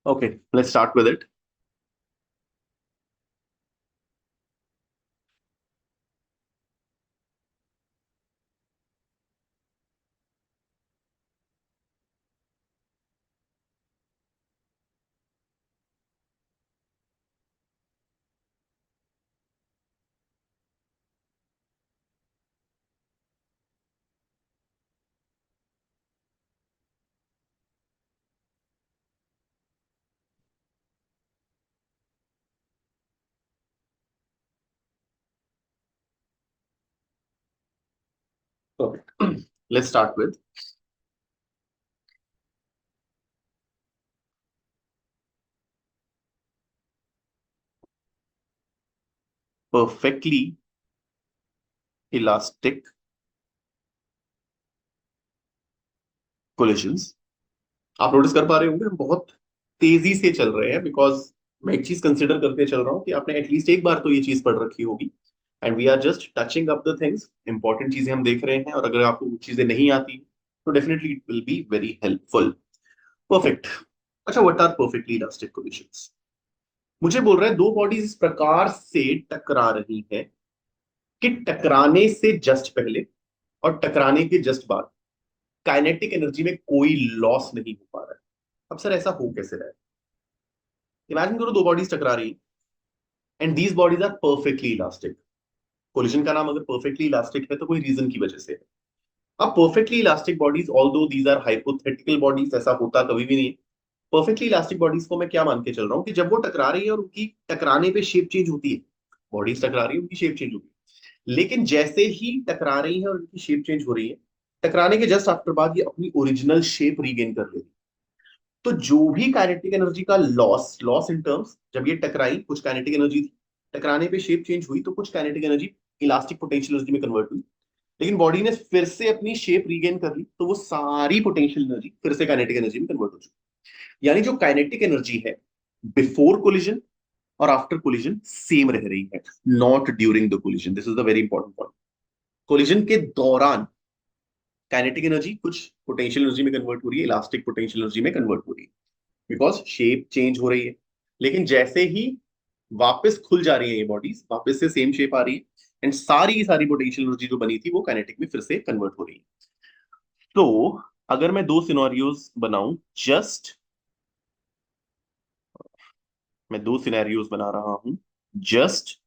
Okay, let's start with it. Perfect. Let's start with perfectly elastic collisions. आप notice कर पा रहे होंगे हम बहुत तेजी से चल रहे हैं, बिकॉज मैं एक चीज कंसिडर करके चल रहा हूँ कि आपने एटलीस्ट एक बार तो ये चीज पढ़ रखी होगी, and we are just touching up the things. Important चीजें हम देख रहे हैं, और अगर आपको वो चीजें नहीं आती तो definitely it will be very helpful. Perfect. अच्छा, what are perfectly elastic collisions? मुझे बोल रहा है दो बॉडीज इस प्रकार से टकरा रही हैं कि टकराने से जस्ट पहले और टकराने के जस्ट बाद काइनेटिक एनर्जी में कोई लॉस नहीं हो पा रहा है। अब सर ऐसा हो कैसे रहा है? इमेजिन करो दो बॉडीज टकरा रही and these bodies are perfectly elastic. Collision का नाम अगर परफेक्टली इलास्टिक है तो कोई रीजन की वजह से है। अब perfectly elastic bodies, although these are hypothetical bodies, ऐसा होता कभी भी नहीं है। परफेक्टली इलास्टिक बॉडीज को मैं क्या मान के चल रहा हूँ कि जब वो टकरा रही है और उनकी टकराने पे शेप चेंज होती है, बॉडीज टकरा रही है उनकी शेप चेंज होती है, लेकिन जैसे ही टकरा रही है और उनकी शेप चेंज हो रही है, टकराने के जस्ट आफ्टर बाद ये अपनी ओरिजिनल शेप रीगेन कर लेती है। तो जो भी काइनेटिक एनर्जी का लॉस लॉस इन टर्म्स, जब ये टकराई कुछ काइनेटिक एनर्जी थी, टकराने पे शेप चेंज हुई तो कुछ kinetic energy elastic potential energy में कन्वर्ट हुई, लेकिन बॉडी ने फिर से अपनी शेप रीगेन कर ली तो वो सारी पोटेंशियल एनर्जी फिर से काइनेटिक एनर्जी में कन्वर्ट हो चुकी। यानी जो काइनेटिक एनर्जी है बिफोर कोलिजन और आफ्टर कोलिजन सेम रह रही है, not during the collision. This is the very important point. Collision के दौरान काइनेटिक एनर्जी कुछ पोटेंशियल एनर्जी में कन्वर्ट हो रही है, इलास्टिक पोटेंशियल एनर्जी में कन्वर्ट हो रही है, बिकॉज शेप चेंज हो रही है। लेकिन जैसे ही वापस खुल जा रही है ये बॉडीज, वापस से सेम शेप आ रही है, एंड सारी की सारी पोटेंशियल एनर्जी जो बनी थी वो काइनेटिक में फिर से कन्वर्ट हो रही है। तो अगर मैं दो सिनेरियोज बनाऊं, जस्ट मैं दो सिनेरियोज बना रहा हूं, just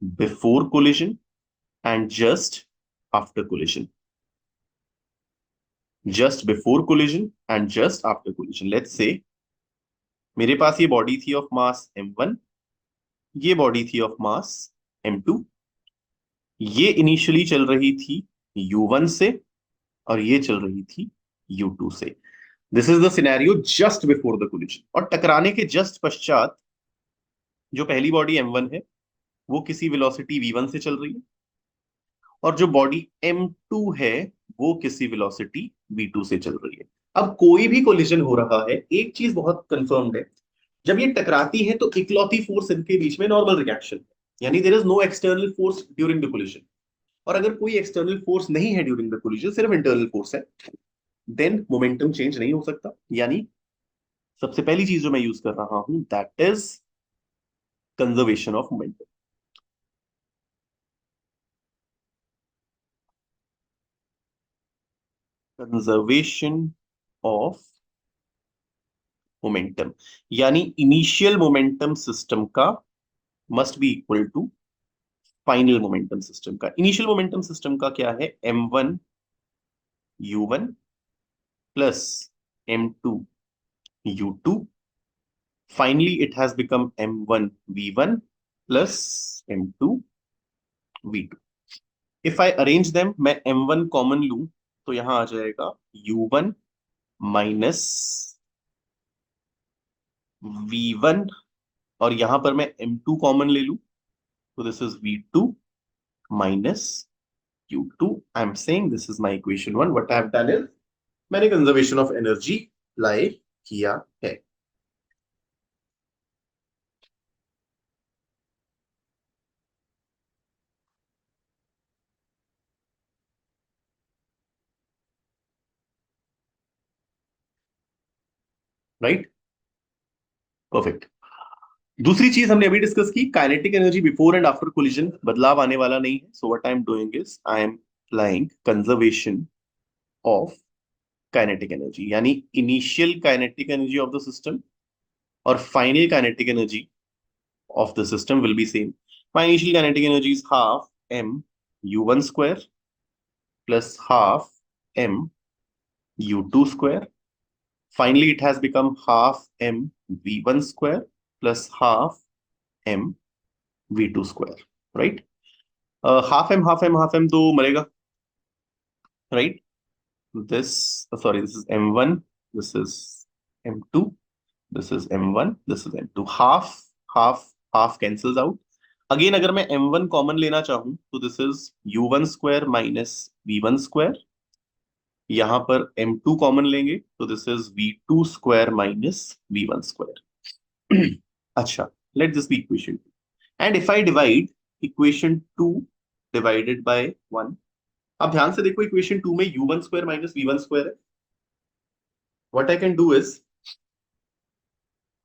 before collision and just after collision, just before collision and just after collision. Let's say मेरे पास ये बॉडी थी ऑफ मास m1, ये बॉडी थी ऑफ मास m2, ये इनिशियली चल रही थी u1 से और ये चल रही थी u2 से। This is the scenario just before the collision. और टकराने के जस्ट पश्चात जो पहली बॉडी m1 है वो किसी वेलोसिटी v1 से चल रही है, और जो बॉडी m2 है वो किसी वेलोसिटी v2 से चल रही है। अब कोई भी कोलिजन हो रहा है, एक चीज बहुत कंफर्म्ड है, जब ये टकराती है तो इकलौती फोर्स इनके बीच में नॉर्मल रिएक्शन है, यानी there is no external force during the collision. और अगर कोई एक्सटर्नल फोर्स नहीं है ड्यूरिंग द कोलिजन, सिर्फ इंटरनल फोर्स है, देन मोमेंटम चेंज नहीं हो सकता। यानी सबसे पहली चीज जो मैं यूज कर रहा हूं that is conservation of momentum. Conservation of momentum, यानी इनिशियल मोमेंटम सिस्टम का must be equal to final momentum system का। इनिशियल मोमेंटम सिस्टम का क्या है? m1 u1 plus m2 u2, finally it has become m1 v1 plus m2 v2। If I arrange them, मैं m1 common लूं तो यहां आ जाएगा u1 माइनस v1, और यहां पर मैं m2 कॉमन ले लूं तो this is v2 minus u2. I am saying this is my equation 1. What I have done is मैंने कंजर्वेशन ऑफ एनर्जी अप्लाई किया है. Right, perfect. दूसरी चीज हमने अभी डिस्कस की, kinetic energy before and after collision बदलाव आने वाला नहीं है. So what I am doing is I am applying conservation of kinetic energy, यानी initial kinetic energy of the system और final kinetic energy of the system will be same. My initial kinetic energy is half m u1 square plus half m u2 square. Finally, it has become half m v1 square plus half m v2 square. Right? Half m तो मरेगा. Right? This is m1, this is m2, this is m1, this is m2. Half cancels out. Again अगर मैं m1 common लेना चाहूं तो this is u1 square minus v1 square. यहां पर m2 common लेंगे तो this is v2 square minus v1 square. अच्छा, let this be equation 2. And if I divide equation 2 divided by 1, अब ध्यान से देखो इक्वेशन 2 में u1 square minus v1 square है. What I can do is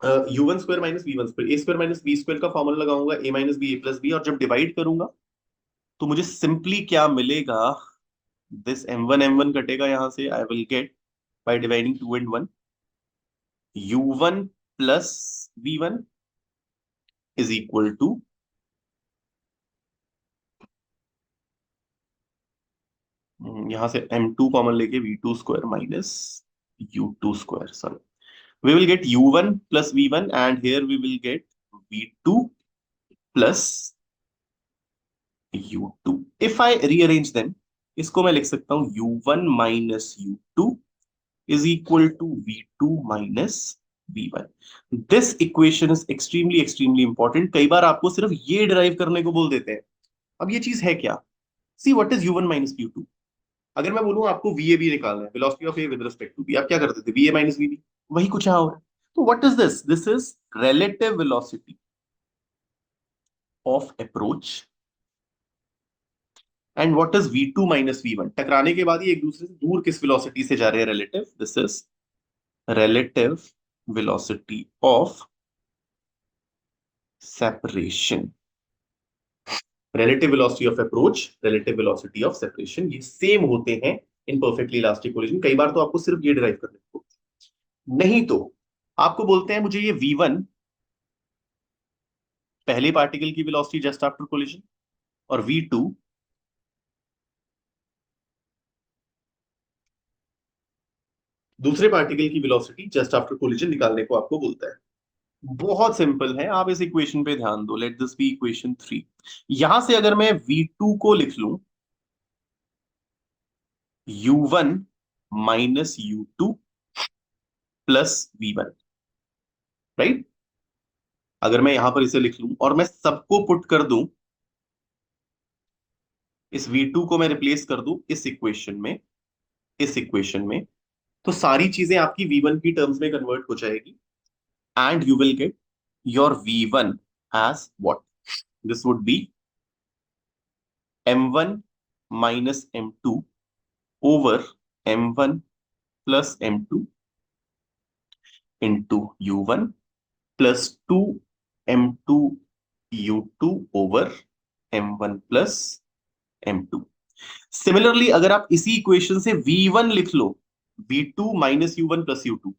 u1 square minus v1 square, a square minus b square का formula लगाऊंगा, a minus b a plus b, और जब डिवाइड करूंगा तो मुझे सिंपली क्या मिलेगा, दिस m1 कटेगा यहां से. I will get by dividing 2 and 1 u1 plus v1 is equal to यहां से m2 कॉमन लेके v2 square minus u2 square. Sorry, we will get u1 plus v1 and here we will get v2 plus u2. if I rearrange them, इसको मैं लिख सकता हूं u1 minus u2 is equal to v2 minus v1. this equation is extremely important. कई बार आपको सिर्फ ये derive करने को बोल देते हैं. अब ये चीज है क्या? see what is u1 minus u2. अगर मैं बोलूं आपको VAB निकालना है, velocity of a with respect to b, आप क्या करते थे? VA minus VB. वही कुछ यहाँ हो रहा है. तो what is this? This is relative velocity of approach. And what is V2 minus V1? टकराने के बाद ही एक दूसरे से दूर किस वेलोसिटी से जा रहे हैं? Relative. This is relative velocity of separation. Relative velocity of approach, relative velocity of separation, ये सेम होते हैं इन परफेक्टली इलास्टिक कोलिजन. कई बार तो आपको सिर्फ ये डिराइव करने को, नहीं तो आपको बोलते हैं मुझे ये v1 पहले पार्टिकल की वेलोसिटी जस्ट आफ्टर कोलिजन और v2 दूसरे पार्टिकल की वेलोसिटी जस्ट आफ्टर कोलिजन निकालने को आपको बोलता है. बहुत सिंपल है, आप इस इक्वेशन पे ध्यान दो. Let this be equation 3. यहां से अगर मैं v2 को लिख लूं u1 minus u2 plus v1. Right? अगर मैं यहां पर इसे लिख लूं और मैं सबको पुट कर दूं, इस v2 को मैं रिप्लेस कर दूं इस इक्वेशन में, तो सारी चीजें आपकी v1 की टर्म्स में कन्वर्ट हो जाएगी. And you will get your v1 as what? This would be m1 minus m2 over m1 plus m2 into u1 plus 2 m2 u2 over m1 plus m2. Similarly अगर आप इसी equation से v1 लिख लो v2 minus u1 plus u2,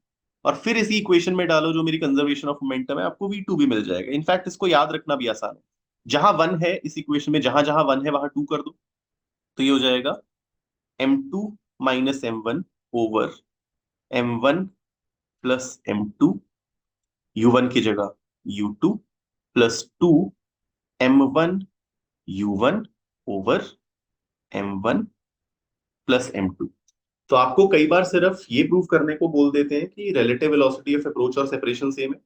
और फिर इसी equation में डालो जो मेरी कंजर्वेशन ऑफ मोमेंटम है, आपको v2 भी मिल जाएगा. इनफैक्ट इसको याद रखना भी आसान है. जहां 1 है इस इक्वेशन में, जहां जहां 1 है वहां 2 कर दो, तो ये हो जाएगा m2 minus m1 over m1 plus m2, u1 की जगह u2 plus 2 m1 u1 over m1 plus m2। तो आपको कई बार सिर्फ ये प्रूव करने को बोल देते हैं कि रिलेटिव वेलोसिटी ऑफ अप्रोच और सेपरेशन सेम है,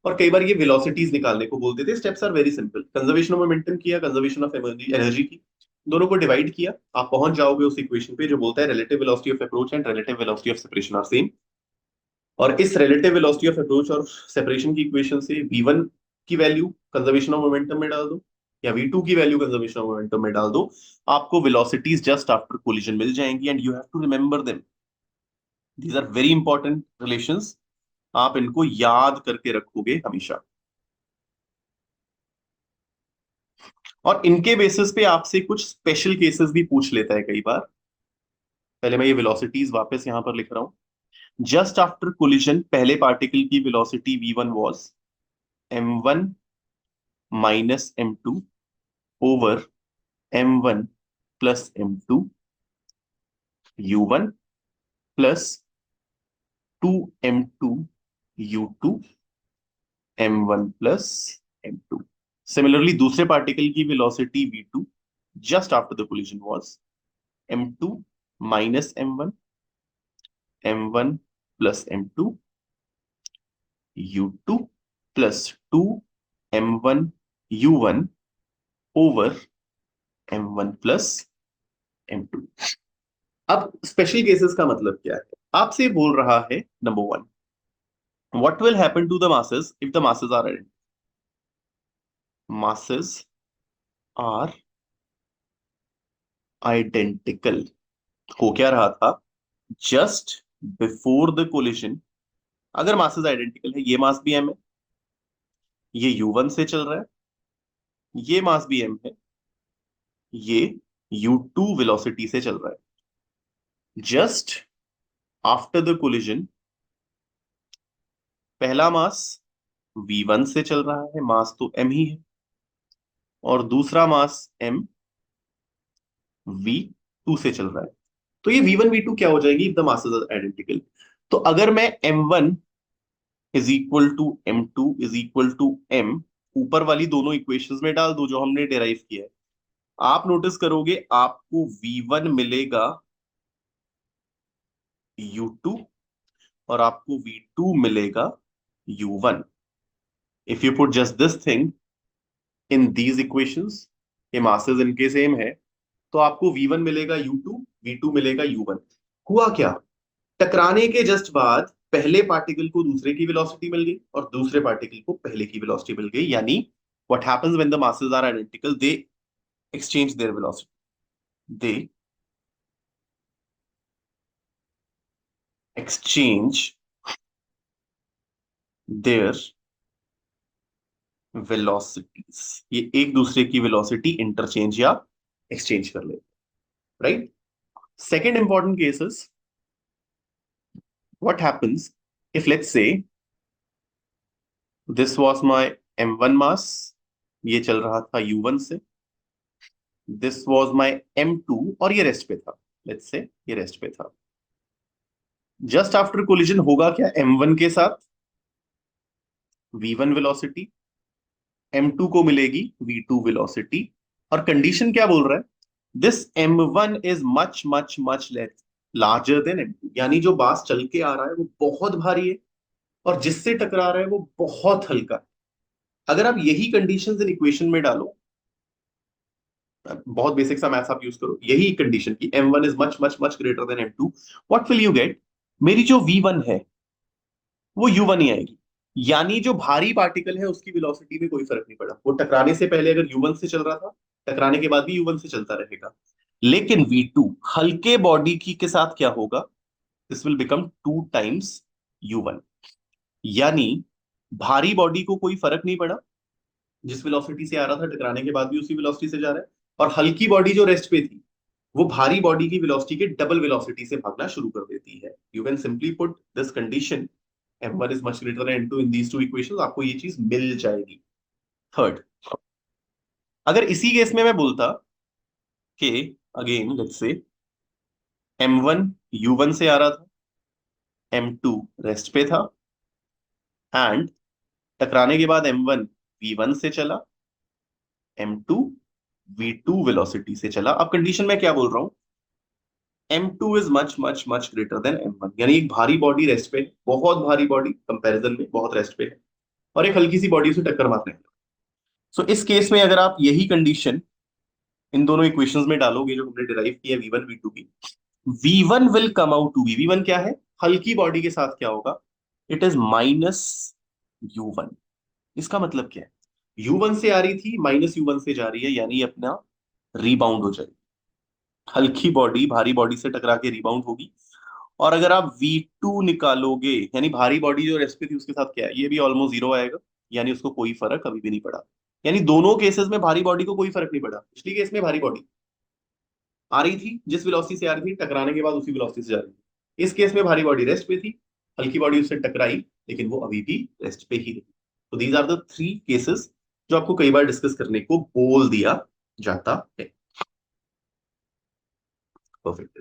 और कई बार ये वेलोसिटीज निकालने को बोल देते हैं। Steps are very simple. Conservation of momentum किया, कंजर्वेशन ऑफ एनर्जी की, दोनों को डिवाइड किया, आप पहुंच जाओगे उस इक्वेशन पे जो बोलता है relative velocity of approach and relative velocity of separation are same. और इस रिलेटिव वेलोसिटी ऑफ अप्रोच और सेपरेशन की इक्वेशन से v1 की वैल्यू कंजर्वेशन ऑफ मोमेंटम में डाल दो, या v2 की वैल्यू कंजर्वेशन ऑफ मोमेंटम में डाल दो, आपको वेलोसिटीज जस्ट आफ्टर कोलिजन मिल जाएंगी। And you have to remember them, these are very important relations, आप इनको याद करके रखोगे हमेशा। और इनके बेसिस पे आपसे कुछ स्पेशल केसेस भी पूछ लेता है कई बार। पहले मैं ये वेलोसिटीज वापस यहां पर लिख रहा हूं। जस्ट आफ्टर कोलिजन पहले पार्टिकल की velocity v1 was m1 minus m2 over m1 plus m2 u1 plus 2m2 u2 m1 plus m2। Similarly दूसरे पार्टिकल की velocity v2 just after the collision was m2 minus m1 m1 plus m2 u2 plus 2 m1 u1 over m1 plus m2। अब special cases का मतलब क्या है? आपसे बोल रहा है number one, what will happen to the masses if the masses are identical? masses are identical. हो क्या रहा था? जस्ट बिफोर द कोलिजन अगर masses आइडेंटिकल है, ये मास भी m है, ये u1 से चल रहा है, ये मास भी m है, ये u2 वेलोसिटी से चल रहा है। जस्ट आफ्टर द कोलिजन पहला मास v1 से चल रहा है, मास तो m ही है, और दूसरा मास m v2 से चल रहा है। तो ये v1 v2 क्या हो जाएगी if the masses are identical? तो अगर मैं m1 is equal to m2 is equal to m ऊपर वाली दोनों इक्वेशंस में डाल दो जो हमने डिराइव किया है, आप नोटिस करोगे आपको v1 मिलेगा u2 और आपको v2 मिलेगा u1। If you put just this thing in these equations, ये मासेस इनके सेम है, तो आपको v1 मिलेगा u2, v2 मिलेगा u1। हुआ क्या? टकराने के जस्ट बाद पहले पार्टिकल को दूसरे की वेलोसिटी मिल गई और दूसरे पार्टिकल को पहले की वेलोसिटी मिल गई। यानी what happens when the masses are identical, they exchange their velocity, they exchange their velocities. ये एक दूसरे की वेलोसिटी इंटरचेंज या एक्सचेंज कर लेते, right? Second important case is what happens if let's say this was my m1 मास, ये चल रहा था u1 से, दिस वाज माय m2 और ये रेस्ट पे था, लेट्स से ये रेस्ट पे था। जस्ट आफ्टर कोलिजन होगा क्या m1 के साथ? v1 वेलोसिटी, m2 को मिलेगी v2 वेलोसिटी, और कंडीशन क्या बोल रहा है? This m1 is much much much less larger than m2, यानी जो बास चल के आ रहा है वो बहुत भारी है और जिससे टकरा रहा है वो बहुत हल्का है। अगर आप यही कंडीशंस इन इक्वेशन में डालो, बहुत बेसिक सा मैथ्स आप यूज करो, यही कंडीशन की m1 is much much much greater than m2, what will you get? मेरी जो v1 है वो u1 ही आएगी। यानी जो भारी पार्टिकल है उसकी वेलोसिटी में कोई फर्क नहीं पड़ा, वो टकराने से पहले अगर u1 से चल रहा था, टकराने के बाद भी u1 से चलता रहेगा। लेकिन v2 हल्के बॉडी की के साथ क्या होगा? This will become 2 times u1। यानी भारी बॉडी को कोई फर्क नहीं पड़ा, जिस वेलोसिटी से आ रहा था टकराने के बाद भी उसी वेलोसिटी से जा रहा है, और हल्की बॉडी जो रेस्ट पे थी वो भारी बॉडी की वेलोसिटी के डबल वेलोसिटी से भागना शुरू कर देती है। You can simply put this condition m1 is much greater than m2 in these two equations, आपको ये चीज मिल जाएगी। थर्ड, अगर इसी केस में मैं बोलता कि again let's say m1 u1 से आ रहा था, m2 रेस्ट पे था, एंड टकराने के बाद m1 v1 से चला, m2 v2 वेलोसिटी से चला। अब कंडीशन में क्या बोल रहा हूं, m2 is much much much greater than m1, यानी एक भारी बॉडी रेस्ट पे है, बहुत भारी बॉडी कंपैरिजन में बहुत रेस्ट पे है, और एक हल्की सी बॉडी उसे टक्कर मारने है। सो इस केस में अगर आप यही कंडीशन इन दोनों इक्वेशंस में डालोगे जो हमने डिराइव किया v1 v2 की, v1 will come out to be, v1 क्या है, हल्की बॉडी के साथ क्या होगा, इट इज माइनस u1। इसका मतलब क्या है, u1 से आ रही थी माइनस u1 से जा रही है, यानी अपना रीबाउंड हो जाएगी, हल्की बॉडी भारी बॉडी से टकरा के रिबाउंड होगी। और अगर आप V2 निकालोगे, यानी भारी बॉडी जो रेस्ट पे थी उसके साथ क्या है, ये भी ऑलमोस्ट जीरो आएगा, यानी उसको कोई फर्क कभी भी नहीं पड़ा। यानी दोनों केसेस में भारी बॉडी को कोई फर्क नहीं पड़ा। पिछली केस में भारी बॉडी आ रही थी, जिस वेलोसिटी से आ रही थी टकराने के बाद उसी वेलोसिटी से जा रही थी। इस केस में भारी बॉडी रेस्ट पे थी, हल्की बॉडी उससे टकराई, लेकिन वो अभी भी रेस्ट पे ही रही। तो these are the three cases जो आपको कई बार डिस्कस करने को बोल दिया जाता है। Perfect.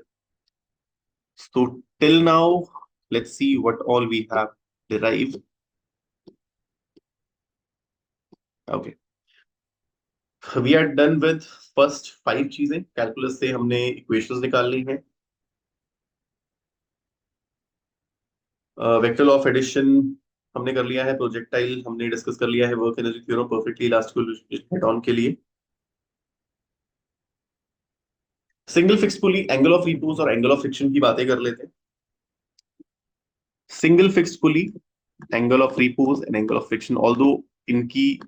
So till now, let's see what all we have derived. Okay, we are done with first 5 चीजें। कैलकुलस से हमने इक्वेशंस निकाल ली हैं। वेक्टर ऑफ एडिशन हमने कर लिया है, प्रोजेक्टाइल हमने डिस्कस कर लिया है, work energy theorem perfectly last को हेड ऑन के लिए। Single fix pulley, angle of repose और एंगल ऑफ फ्रिक्शन की बातें कर लेते हैं। Single fix pulley, angle of repose and angle of friction, although इनकी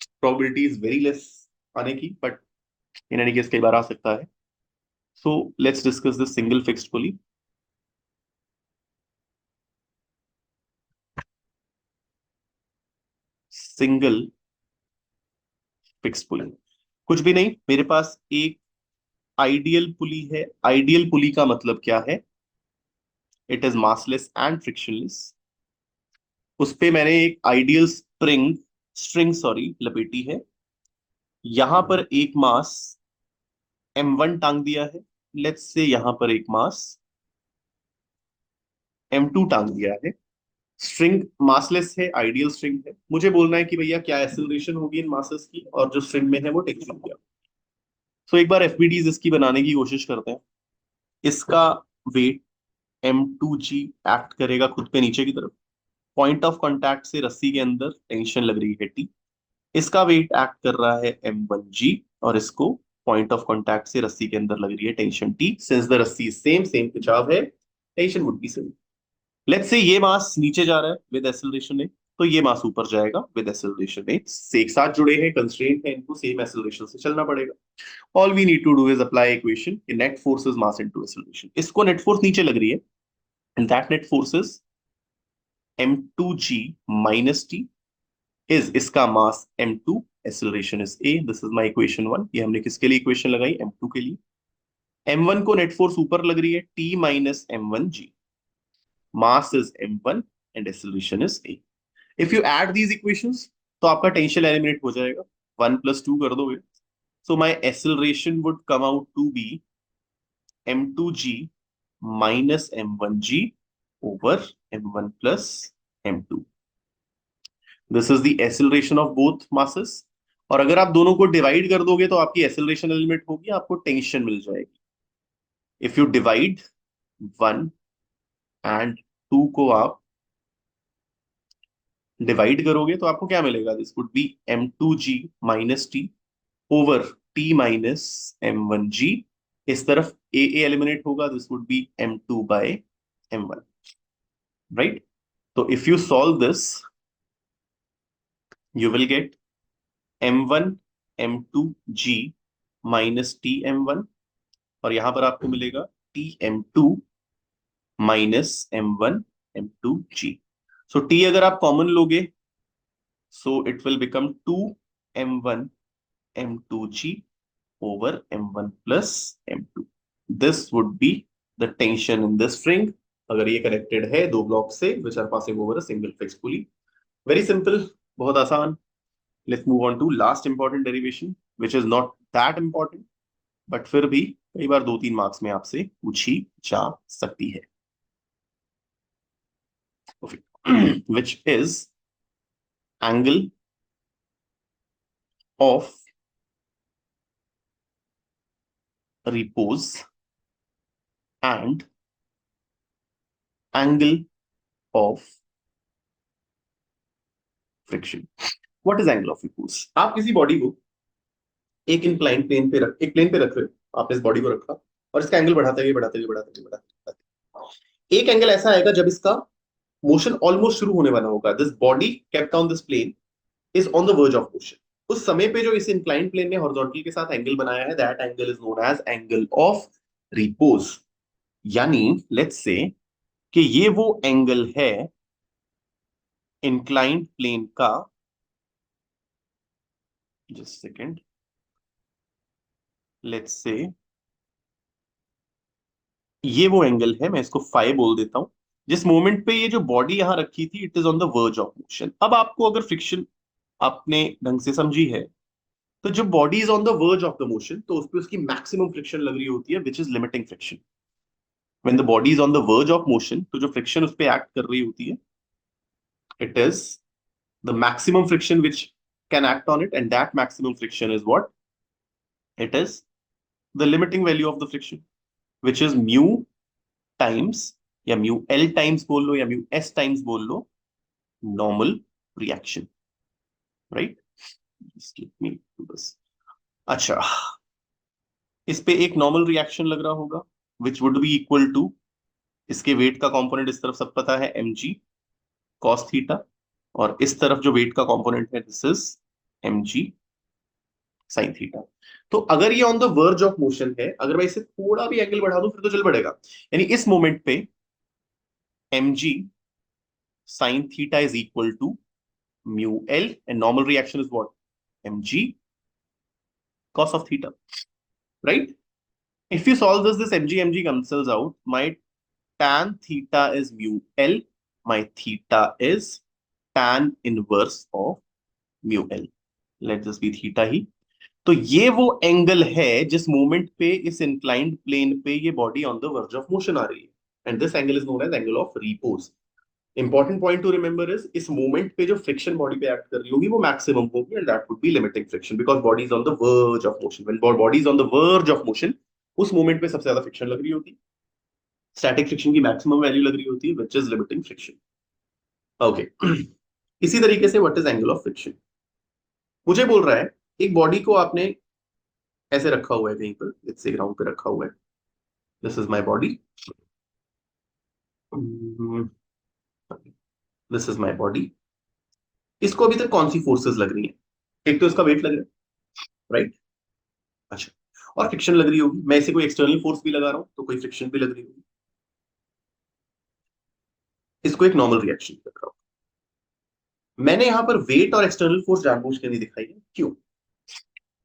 प्रोबेबिलिटी इज वेरी लेस आने की, बट इन एनी केस कई बार आ सकता है। So let's discuss the single fixed pulley. Single fixed पुली कुछ भी नहीं, मेरे पास एक आइडियल पुली है। आइडियल पुली का मतलब क्या है, it is massless and frictionless. उस पे मैंने एक आइडियल स्प्रिंग स्ट्रिंग सॉरी लपेटी है। यहां पर एक मास m1 टांग दिया है, लेट्स से यहां पर एक मास m2 टांग दिया है। स्ट्रिंग मासलेस है, आइडियल स्ट्रिंग है। मुझे बोलना है कि भैया क्या एक्सेलरेशन होगी इन मासेस की, और जो स्ट्रिंग में है वो टेंशन क्या। सो एक बार एफबीडीज इसकी बनाने की कोशिश करते हैं। इसका वेट m2g एक्ट करेगा खुद पे नीचे की तरफ, पॉइंट ऑफ कांटेक्ट से रस्सी के अंदर टेंशन लग रही है t। इसका वेट एक्ट कर रहा है m1g, और इसको पॉइंट ऑफ कांटेक्ट से रस्सी के अंदर लग रही है टेंशन t। सिंस द रस्सी सेम सेम खिंचाव है, tension would be same. Let's say ये मास नीचे जा रहा है विद एक्सेलरेशन ए, तो ये मास ऊपर जाएगा विद एक्सेलरेशन ए। एक साथ जुड़े हैं, कंस्ट्रेंट है, इनको सेम एक्सेलरेशन से चलना पड़ेगा। All we need to do is apply equation कि net force is mass into acceleration. इसको नेट फोर्स नीचे लग रही है, and that net force is m2g minus t is इसका mass m2, acceleration is a। This is my equation 1। ये हमने किसके लिए इक्वेशन लगाई, m2 के लिए। m1 को नेट फोर्स ऊपर लग रही है, t minus m1g, mass is m1 and acceleration is a। If you add these equations तो आपका टेंशन एलिमिनेट हो जाएगा, 1 + 2 कर दोगे। So my acceleration would come out to be m2g minus m1g over m1 plus m2। This is the acceleration of both masses. और अगर आप दोनों को डिवाइड कर दोगे तो आपकी एक्सेलरेशन एलिमिनेट होगी, आपको टेंशन मिल जाएगी। इफ यू डिवाइड 1 एंड 2 को आप डिवाइड करोगे तो आपको क्या मिलेगा, this would be m2g minus t over t minus m1g। इस तरफ a एलिमिनेट होगा, this would be m2 by m1, right. तो if you solve this you will get m1 m2g minus tm1, और यहां पर आपको मिलेगा tm2 minus m1 m2g। सो t अगर आप कॉमन लोगे, so it will become 2m1 m2g over m1 plus m2। this would be the tension in the string अगर ये कनेक्टेड है दो ब्लॉक से which are passing over a single fixed pulley। very simple, बहुत आसान। Let's move on to last important derivation, which is not that important, but फिर भी कई बार 2-3 मार्क्स में आपसे पूछी जा सकती है। which is angle of repose and angle of friction. What is angle of repose? आप किसी बॉडी को एक इंक्लाइन प्लेन पे रख, एक प्लेन पे रख रहे हो, आपने इस बॉडी को रखा और इसका एंगल बढ़ाते हुए बढ़ाते हुए बढ़ाते हुए बढ़ाते हुए एक एंगल ऐसा आएगा जब इसका मोशन ऑलमोस्ट शुरू होने वाला होगा। This body kept on this plane is on the verge of motion. उस समय पे जो इस इंक्लाइन प्लेन ने हॉरिजॉन्टल के साथ एंगल बनाया है, that angle is known as angle of repose. यानी लेट्स से कि ये वो एंगल है इंक्लाइंड प्लेन का, जस्ट सेकेंड, लेट्स से ये वो एंगल है, मैं इसको फाइ बोल देता हूं, जिस मोमेंट पे ये जो बॉडी यहां रखी थी it is on the verge of motion. अब आपको अगर फ्रिक्शन आपने ढंग से समझी है, तो जब body is on the verge of the motion तो उस पर उसकी मैक्सिमम फ्रिक्शन लग रही होती है, which is limiting friction. When the body is on the verge of motion तो जो फ्रिक्शन उस पर एक्ट कर रही होती है, it is the maximum friction which can act on it, and that maximum friction is what? It is the limiting value of the friction, which is mu times, या mu L times बोल लो या mu S times बोल लो, normal reaction. Right? अच्छा, इस पे एक normal reaction लग रहा होगा which would be equal to, इसके वेट का कंपोनेंट इस तरफ सब पता है, mg cos थीटा, और इस तरफ जो वेट का कंपोनेंट है this is mg sin theta. तो अगर ये on the verge of motion है, अगर मैं इसे थोड़ा भी एंगल बढ़ा दूं फिर तो चल पड़ेगा। यानी इस मोमेंट पे mg sin theta is equal to mu l, and normal reaction is what? mg cos of theta, right? If you solve this mg cancels out. My tan theta is mu l, my theta is tan inverse of mu l, let this be theta ही। तो ये वो angle है जिस moment पे इस inclined plane पे ये body on the verge of motion आ रही है, and this angle is known as angle of repose. Important point to remember is इस मोमेंट पे जो फ्रिक्शन बॉडी पे एक्ट कर रही होगी वो मैक्सिमम होगी, and that would B limiting friction, because body is on the verge of motion. When body is on the verge of motion, उस मोमेंट पे सबसे ज्यादा फ्रिक्शन लग रही होती है, स्टैटिक फ्रिक्शन की मैक्सिमम वैल्यू लग रही होती है, which is limiting friction. Okay, इसी तरीके से what is angle of friction? मुझे बोल रहा है एक बॉडी को आपने ऐसे रखा हुआ है कहीं पर, इट्स ग्राउंड पे रखा हुआ है, this is my body, this is my body. इसको अभी तक कौन सी फोर्सेस लग रही हैं? एक तो इसका वेट लग रहा है, राइट? अच्छा, और फ्रिक्शन लग रही होगी, मैं इसे कोई एक्सटर्नल फोर्स भी लगा रहा हूं तो कोई फ्रिक्शन भी लग रही होगी। इसको एक नॉर्मल रिएक्शन लग रहा हूं। मैंने यहां पर वेट और एक्सटर्नल फोर्स जानबूझ के नहीं दिखाई है, क्यों?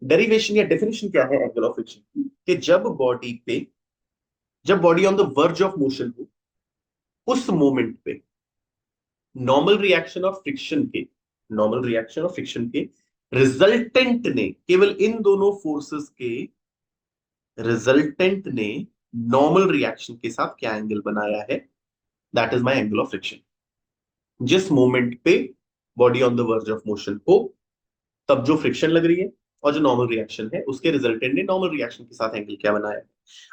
डेरिवेशन या डेफिनेशन क्या है एंगल ऑफ फ्रिक्शन की? कि जब body on the verge of motion हो, उस मोमेंट पे नॉर्मल रिएक्शन ऑफ फ्रिक्शन के नॉर्मल रिएक्शन ऑफ फ्रिक्शन के रिजल्टेंट ने, केवल इन दोनों फोर्सेस के रिजल्टेंट ने नॉर्मल रिएक्शन के साथ क्या एंगल बनाया है, that is my angle of friction. जिस मोमेंट पे body on the verge of motion हो, तब जो फ्रिक्शन लग रही है और जो नॉर्मल रिएक्शन है उसके रिजल्टेंट ने नॉर्मल रिएक्शन के साथ एंगल क्या बनाया है।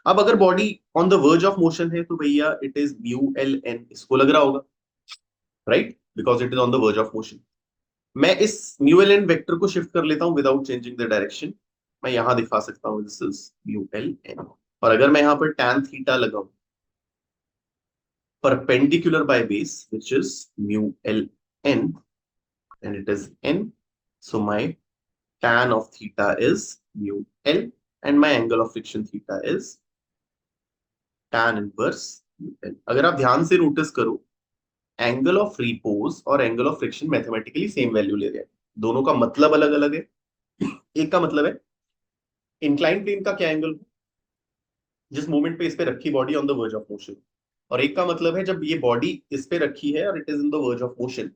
अब अगर body on the verge of motion है तो भैया it is mu L N, इसको लग रहा होगा, right? Because it is on the verge of motion. मैं इस म्यू एल एन वेक्टर को शिफ्ट कर लेता हूं विदाउट चेंजिंग द डायरेक्शन। मैं यहां दिखा सकता हूं this is mu L N, और अगर मैं यहां पर tan थीटा लगाऊं perpendicular by base, which is mu l n, and it is n, so my tan of theta is mu l, and my angle of friction theta is tan inverse mu l। अगर आप ध्यान से notice करो, angle of repose और angle of friction mathematically same value ले रहे हैं, दोनों का मतलब अलग अलग है। एक का मतलब है इंक्लाइन प्लेन का क्या एंगल हो जिस मोमेंट पे इस पे रखी body on the verge of motion, और एक का मतलब है जब ये बॉडी इस पे रखी है और it is in the verge of motion,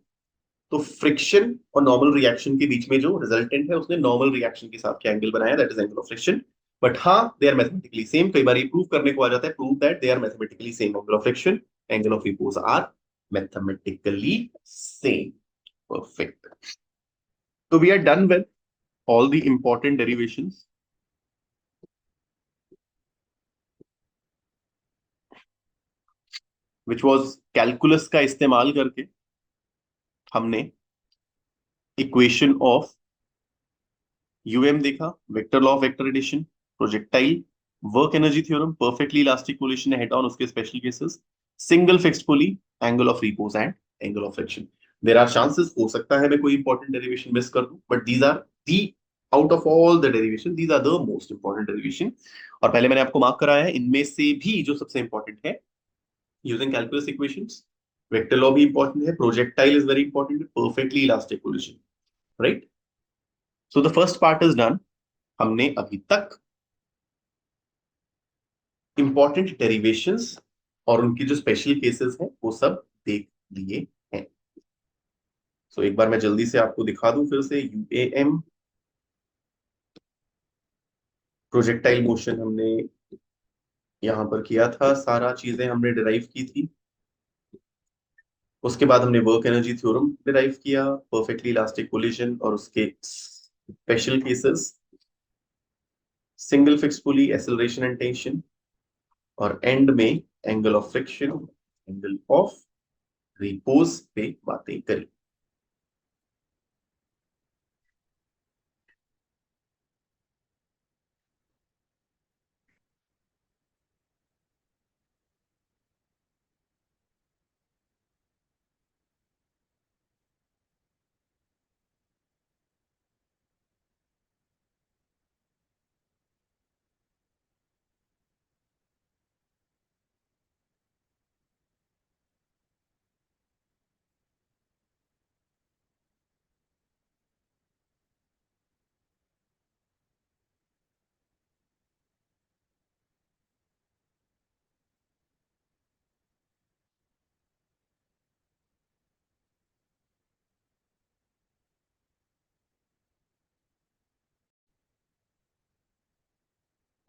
तो फ्रिक्शन और नॉर्मल रिएक्शन के बीच में जो रिजल्टेंट है उसने नॉर्मल रिएक्शन के साथ क्या एंगल बनाया, that is angle of friction. But हाँ, दे आर मैथमेटिकली सेम। कई बार ये प्रूव करने को आ जाता है, prove that they are mathematically same, angle of friction, angle of repose are mathematically same. Perfect. तो we are done with all the important derivations. Which was calculus का इस्तेमाल करके हमने इक्वेशन ऑफ यूएम देखा, vector law of vector addition, projectile, work energy theorem, perfectly elastic collision head on, उसके special cases, single fixed pulley, angle of repose and angle of friction. There are chances, हो सकता है मैं कोई important derivation miss कर दूं, but these are the out of all the derivation these are the most important derivation. और पहले मैंने आपको मार्क कराया है, इनमें से भी जो सबसे इंपॉर्टेंट है using calculus equations, vector law भी इंपॉर्टेंट है, projectile is very important, perfectly elastic collision, right. So the first part is done. हमने अभी तक इंपॉर्टेंट डेरिवेशंस और उनकी जो स्पेशल केसेस हैं वो सब देख लिए हैं। सो एक बार मैं जल्दी से आपको दिखा दूं फिर से, यूएएम, प्रोजेक्टाइल मोशन हमने यहां पर किया था, सारा चीजें हमने डिराइव की थी। उसके बाद हमने वर्क एनर्जी थ्योरम डिराइव किया, परफेक्टली इलास्टिक कोलिजन और उसके special cases, single fix pulley, acceleration and tension, और एंड में angle of friction, angle of repose पे बातें करी।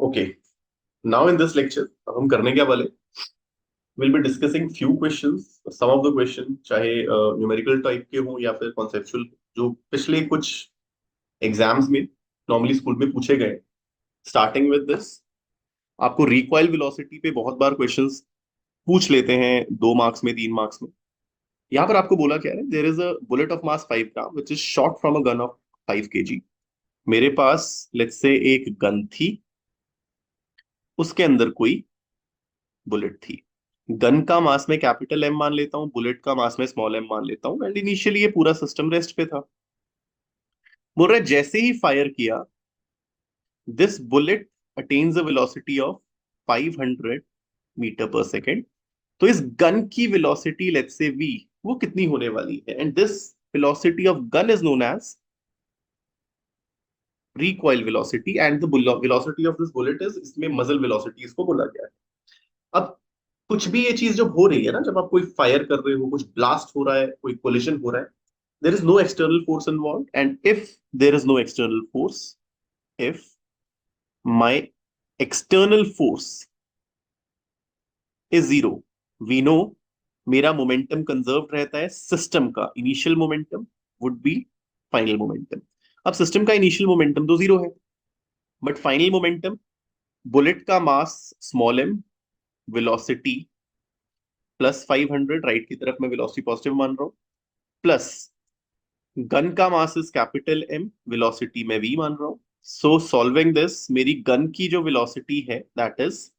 Okay, now in this lecture अब हम करने क्या वाले, will be discussing few questions. Some of the question चाहे न्यूमेरिकल टाइप के हों या फिर कॉन्सेप्चुअल, जो पिछले कुछ एग्जाम्स में नॉर्मली स्कूल में पूछे गए। स्टार्टिंग विद दिस, आपको रिकॉइल वेलोसिटी पे बहुत बार क्वेश्चंस पूछ लेते हैं, 2 मार्क्स में, 3 मार्क्स में। यहाँ पर आपको बोला क्या है, there is a bullet of mass 5 gram which is shot from a gun of 5 kg। मेरे पास लेट्स से एक गन थी, उसके अंदर कोई बुलेट थी। गन का मास में कैपिटल एम मान लेता हूँ, बुलेट का मास में स्मॉल एम मान लेता हूँ, एंड इनिशियली ये पूरा सिस्टम रेस्ट पे था। बोल रहा है जैसे ही फायर किया, this bullet attains a velocity of 500 metre per second. तो इस गन की वेलोसिटी लेट्स से v, वो कितनी होने वाली है, and this velocity of gun is known as recoil velocity and the velocity of this bullet is, इसमें muzzle velocity इसको बोला गया है। अब कुछ भी ये चीज जब हो रही है ना, जब आप कोई फायर कर रहे हो, कुछ ब्लास्ट हो रहा है, कोई कोलिशन हो रहा है, there is no external force involved, and if there is no external force, if my external force is zero, we know मेरा मोमेंटम कंजर्व रहता है, सिस्टम का initial momentum would be final momentum. अब system का initial momentum तो zero है, but final momentum, bullet का mass small M, velocity plus 500, right की तरफ मैं वेलोसिटी पॉजिटिव मान रहा हूं, प्लस गन का mass is capital M, velocity मैं वी मान रहा हूं। सो सॉल्विंग दिस, मेरी गन की जो वेलोसिटी है that is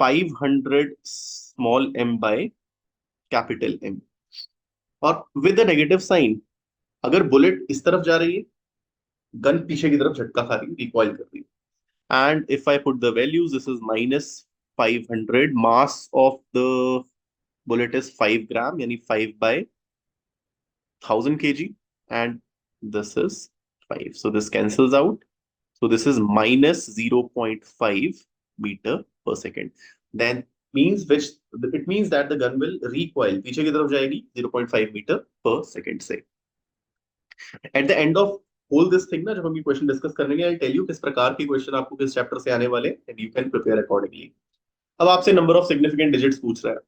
500 small M by capital M. और विद अ नेगेटिव साइन, अगर बुलेट इस तरफ जा रही है, गन पीछे की तरफ झटका खा रही है, रिकॉइल कर रही है, and if I put the values, this is minus 500, mass of the bullet is 5 gram, yani 5 by 1000 kg, and this is 5. So this cancels out. So this is minus 0.5 meter per second. Then means which, it means that the gun will recoil, पीछे की तरफ जाएगी 0.5 meter per second से। At the end of whole this thing ना, जब हम ये question discuss करेंगे, I'll tell you किस प्रकार के क्वेश्चन आपको किस चैप्टर से आने वाले, and you can prepare accordingly। अब आपसे नंबर ऑफ सिग्निफिकेंट डिजिट्स पूछ रहा है,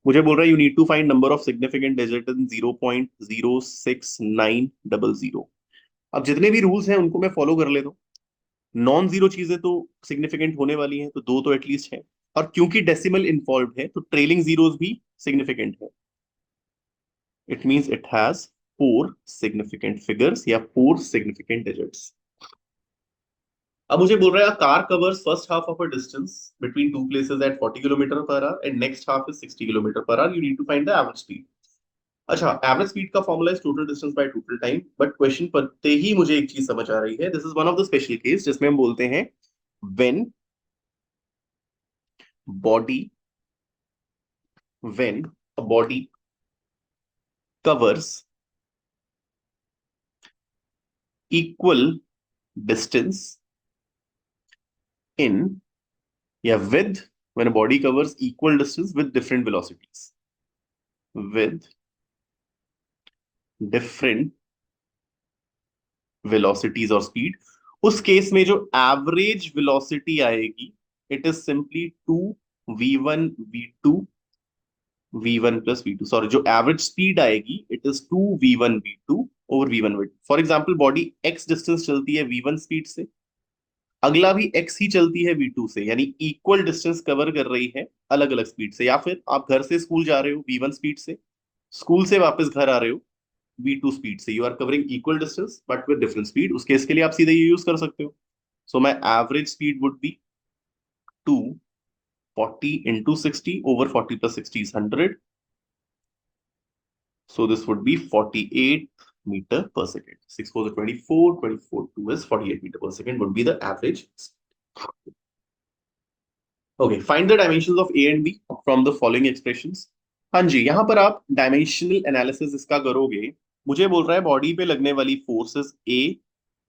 मुझे बोल रहा है you need to find number of significant digit in 0.06900। अब जितने भी रूल्स हैं उनको मैं फॉलो कर लेता हूँ। नॉन जीरो चीजें तो सिग्निफिकेंट होने वाली हैं, तो दो तो एटलीस्ट है। और क्योंकि डेसिमल इन्वॉल्व है तो ट्रेलिंग जीरोस भी सिग्निफिकेंट है. It means it has 4 significant figures या 4 सिग्निफिकेंट डिजिट्स. अब मुझे बोल रहा है car covers first half of a distance between two places at 40 kilometre per hour and next half is 60 kilometre per hour. You need to find the average speed. अच्छा, average speed का formula is total distance by total time. But question पढ़ते ही मुझे एक चीज समझ आ रही है. This is one of the special case जिसमें हम बोलते हैं when body when a body covers equal distance in या with when a body covers equal distance with different velocities with different velocities और speed. उस केस में जो average velocity आएगी it is simply 2v1v2 sorry, जो average speed आएगी it is 2v1v2 over v1v2. For example body x distance चलती है v1 speed से, अगला भी x ही चलती है v2 से, यानी इक्वल डिस्टेंस कवर कर रही है अलग अलग स्पीड से. या फिर आप घर से स्कूल जा रहे हो v1 स्पीड से, स्कूल से वापस घर आ रहे हो v2 स्पीड से. You are covering equal distance but with different speed. उस केस के लिए आप सीधे ये यूज कर सकते हो. So my average speed would be 240 into 60 over 40 plus 60 is 100. So this would be 48 meter per second. 6 4 is 24, 24 2 is 48 meter per second would be the average. Okay, find the dimensions of A and B from the following expressions. हाँ जी, यहां पर आप dimensional analysis इसका करोगे. मुझे बोल रहा है बॉडी पे लगने वाली forces A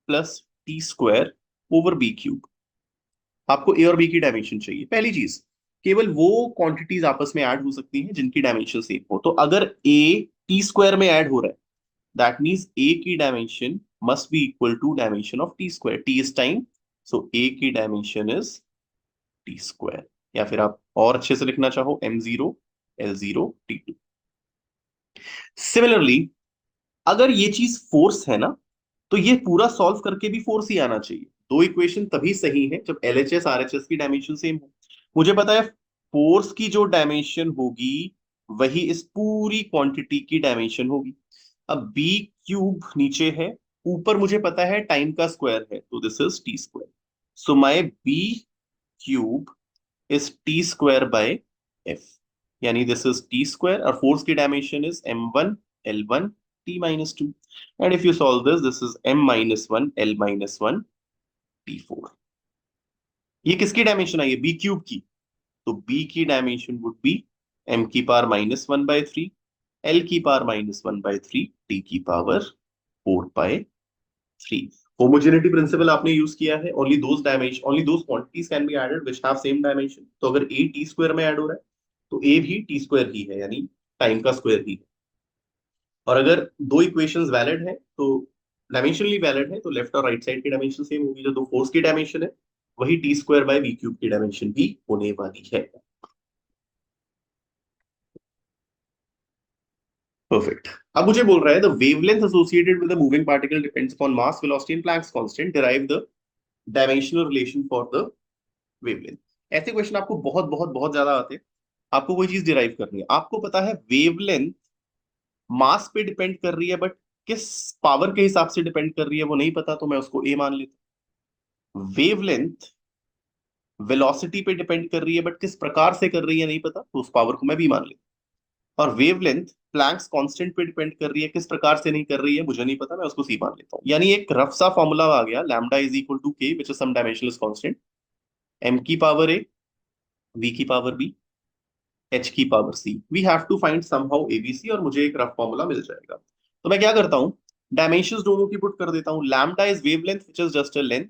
plus T square over B cube. आपको ए और बी की डायमेंशन चाहिए. पहली चीज, केवल वो क्वांटिटीज आपस में ऐड हो सकती हैं जिनकी डायमेंशन सेम हो. तो अगर ए टी स्क्वायर में ऐड हो रहा है दैट मीन्स ए की dimension must be equal to dimension of T square. T is time, so A की डायमेंशन इज टी स्क्वायर. या फिर आप और अच्छे से लिखना चाहो m0 l0 t2. सिमिलरली अगर ये चीज फोर्स है ना तो ये पूरा सॉल्व करके भी फोर्स ही आना चाहिए. दो इक्वेशन तभी सही है जब एलएचएस आरएचएस की डायमेंशन सेम हो. मुझे पता है फोर्स की जो डायमेंशन होगी वही इस पूरी क्वांटिटी की डायमेंशन होगी. अब बी क्यूब नीचे है, ऊपर मुझे पता है टाइम का स्क्वायर है तो this is T square. So my B cube is T square by F, यानी दिस इज टी स्क्वायर और फोर्स की dimension is m1 l1 t minus 2. And if you solve this, this is m minus 1 l minus 1 t4. ये किसकी dimension आई है? B cube की. तो B की dimension would be m की power -1/3 l की पावर -1/3 t की पावर 4/3. होमोजेनिटी प्रिंसिपल आपने यूज किया है. Only those dimension, only those quantities can be added which have same dimension. तो अगर a टी स्क्वायर में ऐड हो रहा है तो a भी टी स्क्वायर ही है, यानी टाइम का स्क्वायर ही है. और अगर दो इक्वेशंस वैलिड है तो डायमेंशनली वैलिड है तो लेफ्ट और राइट साइड की डायमेंशन सेम होगी. जो दो फोर्स की डायमेंशन है वही T square by V cube की डायमेंशन भी होने वाली है. परफेक्ट. अब मुझे बोल रहा है the wavelength associated with the moving particle depends upon mass, velocity and Planck's constant. Derive the dimensional relation for the wavelength. ऐसे क्वेश्चन आपको बहुत बहुत बहुत ज्यादा आते हैं. आपको कोई चीज डिराइव करनी है. आपको पता है वेवलेंथ मास पे डिपेंड कर रही है बट किस पावर के हिसाब से डिपेंड कर रही है वो नहीं पता, तो मैं उसको ए मान लेता हूं. वेवलेंथ वेलोसिटी पे डिपेंड कर रही है बट किस प्रकार से कर रही है नहीं पता, तो उस पावर को मैं भी मान लेता हूं. और वेवलेंथ प्लैंक्स कांस्टेंट पे डिपेंड कर रही है, किस प्रकार से नहीं कर रही है मुझे नहीं पता, मैं उसको सी मान लेता हूं. यानी एक रफ सा फॉर्मूला आ गया, lambda is equal to K which is some dimensionless constant, M की पावर ए, वी की पावर बी, एच की power C. We have to find somehow ABC और मुझे एक रफ फॉर्मूला मिल जाएगा. तो मैं क्या करता हूं, डायमेंशंस दोनों की पुट कर देता हूं. Lambda is wavelength which is just a length,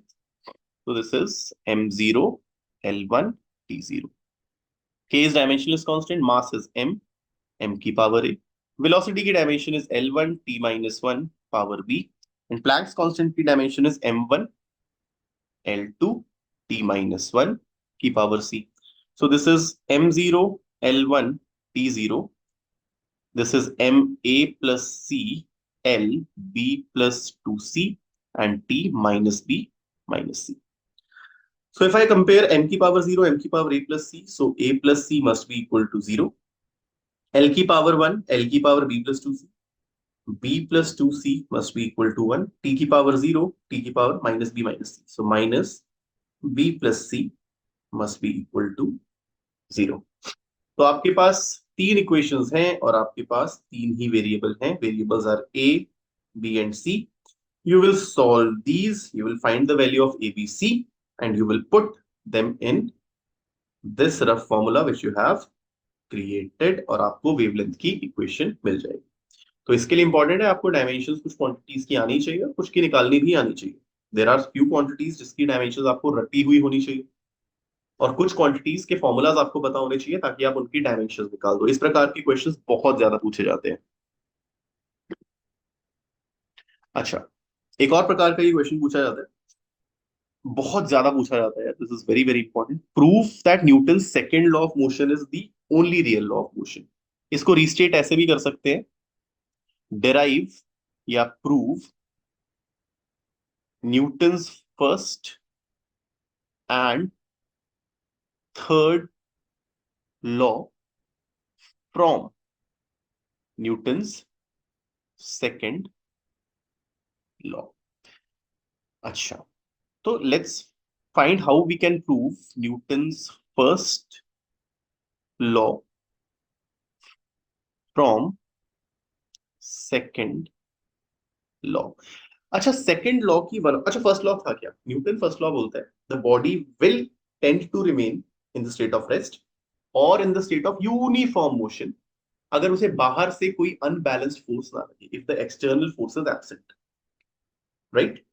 so this is m0 l1 t0. k is dimensionless constant, mass is m की power a. velocity की dimension is l1 t minus 1 power b, and Planck's constant की dimension is m1 l2 t minus 1 की power c. So this is m0 l1 t0. This is ma plus c l b plus 2c and t minus b minus c. So if I compare m की power 0, m की power a plus c, so a plus c must be equal to 0. L की power 1, L की power b plus 2c, b plus 2c must be equal to 1. T की power 0, T की power minus b minus c. So minus b plus c must be equal to 0. तो आपके पास तीन equations हैं और आपके पास तीन ही वेरिएबल हैं. Variables are a, b and c. You will solve these, you will find the value of a, b, c and you will put them in this rough formula which you have created और आपको wavelength की equation मिल जाएगी. तो इसके लिए important है आपको dimensions कुछ क्वांटिटीज की आनी चाहिए और कुछ की निकालनी भी आनी चाहिए. देयर आर फ्यू क्वांटिटीज जिसकी डायमेंशंस आपको रटी हुई होनी चाहिए और कुछ क्वांटिटीज के फॉर्मूलाज आपको पता होने चाहिए ताकि आप उनकी डायमेंशंस निकाल दो. इस प्रकार के क्वेश्चंस बहुत ज्यादा पूछे जाते हैं. अच्छा, एक और प्रकार का ये क्वेश्चन पूछा जाता है, बहुत ज्यादा पूछा जाता है. This is very very important. Proof that Newton second law of motion is the only real law of motion. इसको रीस्टेट ऐसे भी कर सकते हैं, डेराइव या prove Newton's first and third law from Newton's second law. अच्छा, तो let's find how we can prove Newton's first law from second law. अच्छा, सेकंड लॉ की वन, अच्छा फर्स्ट लॉ था क्या? न्यूटन फर्स्ट लॉ बोलता है the body will tend to remain in the state of rest और in the state of uniform motion अगर उसे बाहर से कोई अनबैलेंस्ड फोर्स ना लगे, if the external force is absent, right.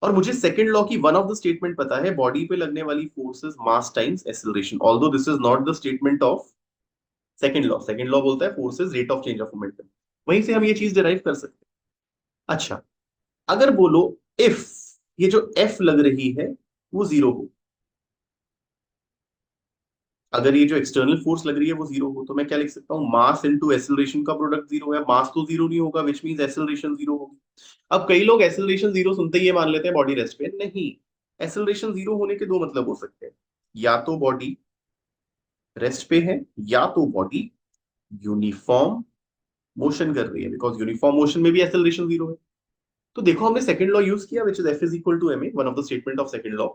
और मुझे सेकंड लॉ की वन ऑफ द स्टेटमेंट पता है, बॉडी पे लगने वाली force is mass times acceleration. Although this is not the statement of second law. Second law बोलता है force is rate of change of momentum. वहीं से हम ये चीज डिराइव कर सकते हैं. अच्छा, अगर बोलो इफ ये जो एफ लग रही है वो जीरो हो, अगर ये जो एक्सटर्नल फोर्स लग रही है वो जीरो हो, तो मैं क्या लिख सकता हूँ? मास इनटू एक्सेलरेशन का प्रोडक्ट जीरो है. मास तो जीरो नहीं होगा, विच मींस एक्सेलरेशन जीरो होगी. अब कई लोग एक्सेलरेशन जीरो सुनते ही ये मान लेते हैं बॉडी रेस्ट पे. नहीं, एक्सेलरेशन जीरो होने के दो मतलब हो सकते हैं. या तो बॉडी रेस्ट पे है या तो बॉडी यूनिफॉर्म मोशन कर रही है, बिकॉज यूनिफॉर्म मोशन में भी एक्सेलरेशन जीरो है. तो देखो हमने सेकंड लॉ यूज किया which is F is equal to M A, one of the statement of second law.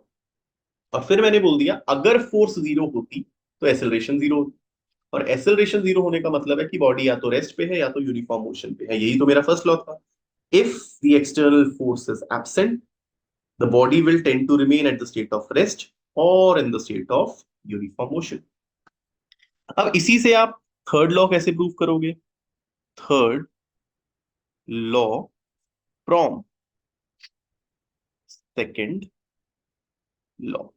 और फिर मैंने बोल दिया अगर फोर्स जीरो होती तो एक्सेलरेशन जीरो होती. और एक्सेलरेशन जीरो होने का मतलब है कि बॉडी या तो रेस्ट पे है या तो यूनिफॉर्म मोशन पे है. यही तो मेरा फर्स्ट लॉ था. If the external force is absent the body will tend to remain at the state of rest और in the state of uniform motion. अब इसी से आप थर्ड लॉ कैसे प्रूव करोगे? Third law from second law.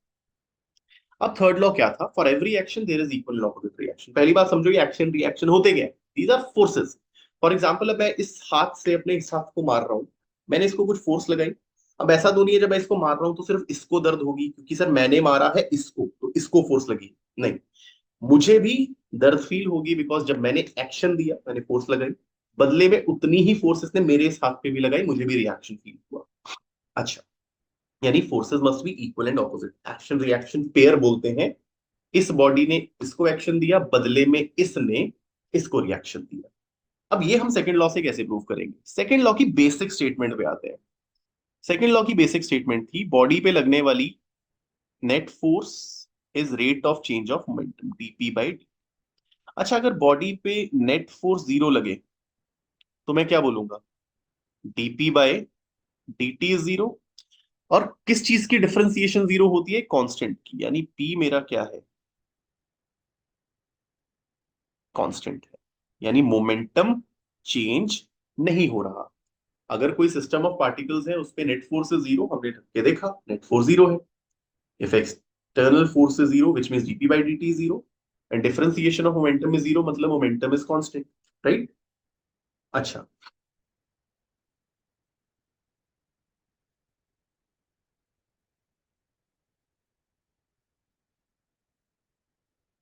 अब third law क्या था? For every action there is equal and opposite reaction. पहली बात समझो, ये एक्शन रिएक्शन होते क्या? These are forces. For example, अब मैं इस हाथ से अपने इस हाथ को मार रहा हूं, मैंने इसको कुछ फोर्स लगाई. अब ऐसा तो नहीं है जब मैं इसको मार रहा हूं तो सिर्फ इसको दर्द होगी क्योंकि सर मैंने मारा है इसको तो इसको फोर्स लगी. नहीं, मुझे भी दर्द फील होगी बिकॉज जब मैंने एक्शन दिया, मैंने फोर्स लगाई, बदले में उतनी ही फोर्स इसने मेरे इस हाथ पे भी लगाई, मुझे भी रिएक्शन फील हुआ. अच्छा, यानी forces must be equal and opposite. Action reaction pair बोलते हैं. इस बॉडी ने इसको एक्शन दिया, बदले में इसने इसको रिएक्शन दिया. अब ये हम सेकंड लॉ से कैसे प्रूव करेंगे? सेकंड लॉ की बेसिक स्टेटमेंट पे आते हैं. सेकंड लॉ की बेसिक स्टेटमेंट थी बॉडी पे लगने वाली net force is rate of change of momentum DP by D. अच्छा, अगर बॉडी पे नेट फोर्स जीरो लगे तो मैं क्या बोलूंगा? DP by dt is zero. और किस चीज की डिफरेंशिएशन जीरो होती है? कांस्टेंट की. यानी p मेरा क्या है? कांस्टेंट है. यानी मोमेंटम चेंज नहीं हो रहा. अगर कोई सिस्टम ऑफ पार्टिकल्स है उस पे नेट फोर्स इज जीरो, हमने ढक के देखा नेट फोर्स जीरो है. If external force is zero which means dp by dt is zero and differentiation of momentum is zero, मतलब मोमेंटम इज कांस्टेंट, राइट. अच्छा,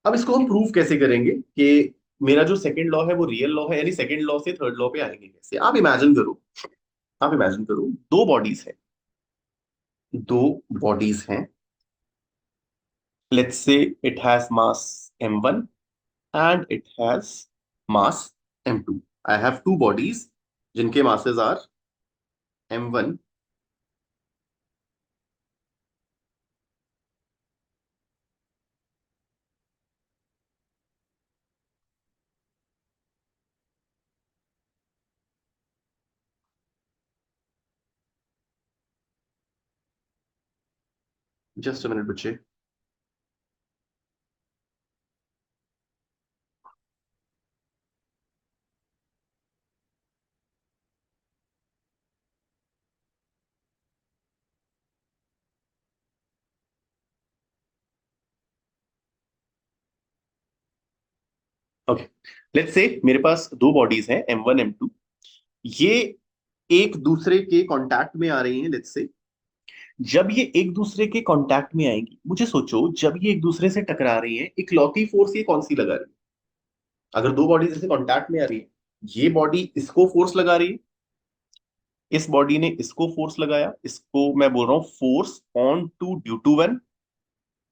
अब इसको हम प्रूव कैसे करेंगे कि मेरा जो सेकंड लॉ है वो रियल लॉ है? यानी सेकंड लॉ से थर्ड लॉ पे आएंगे कैसे? आप इमेजिन करो, आप इमेजिन करो दो बॉडीज हैं, दो बॉडीज हैं Let's say it has mass m1 and it has mass m2. I have two bodies जिनके masses are m1. Just a minute बच्चे. ओके, लेट्स से मेरे पास दो बॉडीज हैं m1 m2. ये एक दूसरे के कांटेक्ट में आ रही हैं. लेट्स से जब ये एक दूसरे के कांटेक्ट में आएंगी, मुझे सोचो जब ये एक दूसरे से टकरा रही हैं, इकलौती फोर्स ये कौन सी लगा रही है? अगर दो बॉडीज जैसे कांटेक्ट में आ रही है, ये बॉडी इसको फोर्स लगा रही है, इस बॉडी ने इसको फोर्स लगाया, इसको मैं बोल रहा हूं force on two due to one,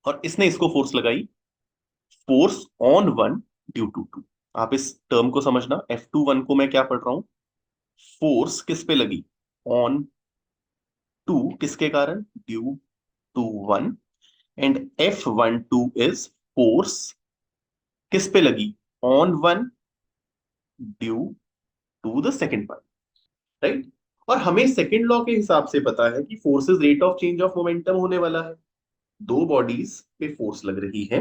और इसने इसको फोर्स लगाई force on one due to two. आप इस टर्म को समझना, F21 को मैं क्या पढ़ रहा हूं? फोर्स किस पे लगी? ऑन टू, किसके कारण? Due to one. And F12 is force किस पे लगी? On one due to the second one. Right. और हमें सेकेंड लॉ के हिसाब से पता है कि forces rate of change of momentum होने वाला है. दो बॉडीज पे फोर्स लग रही है,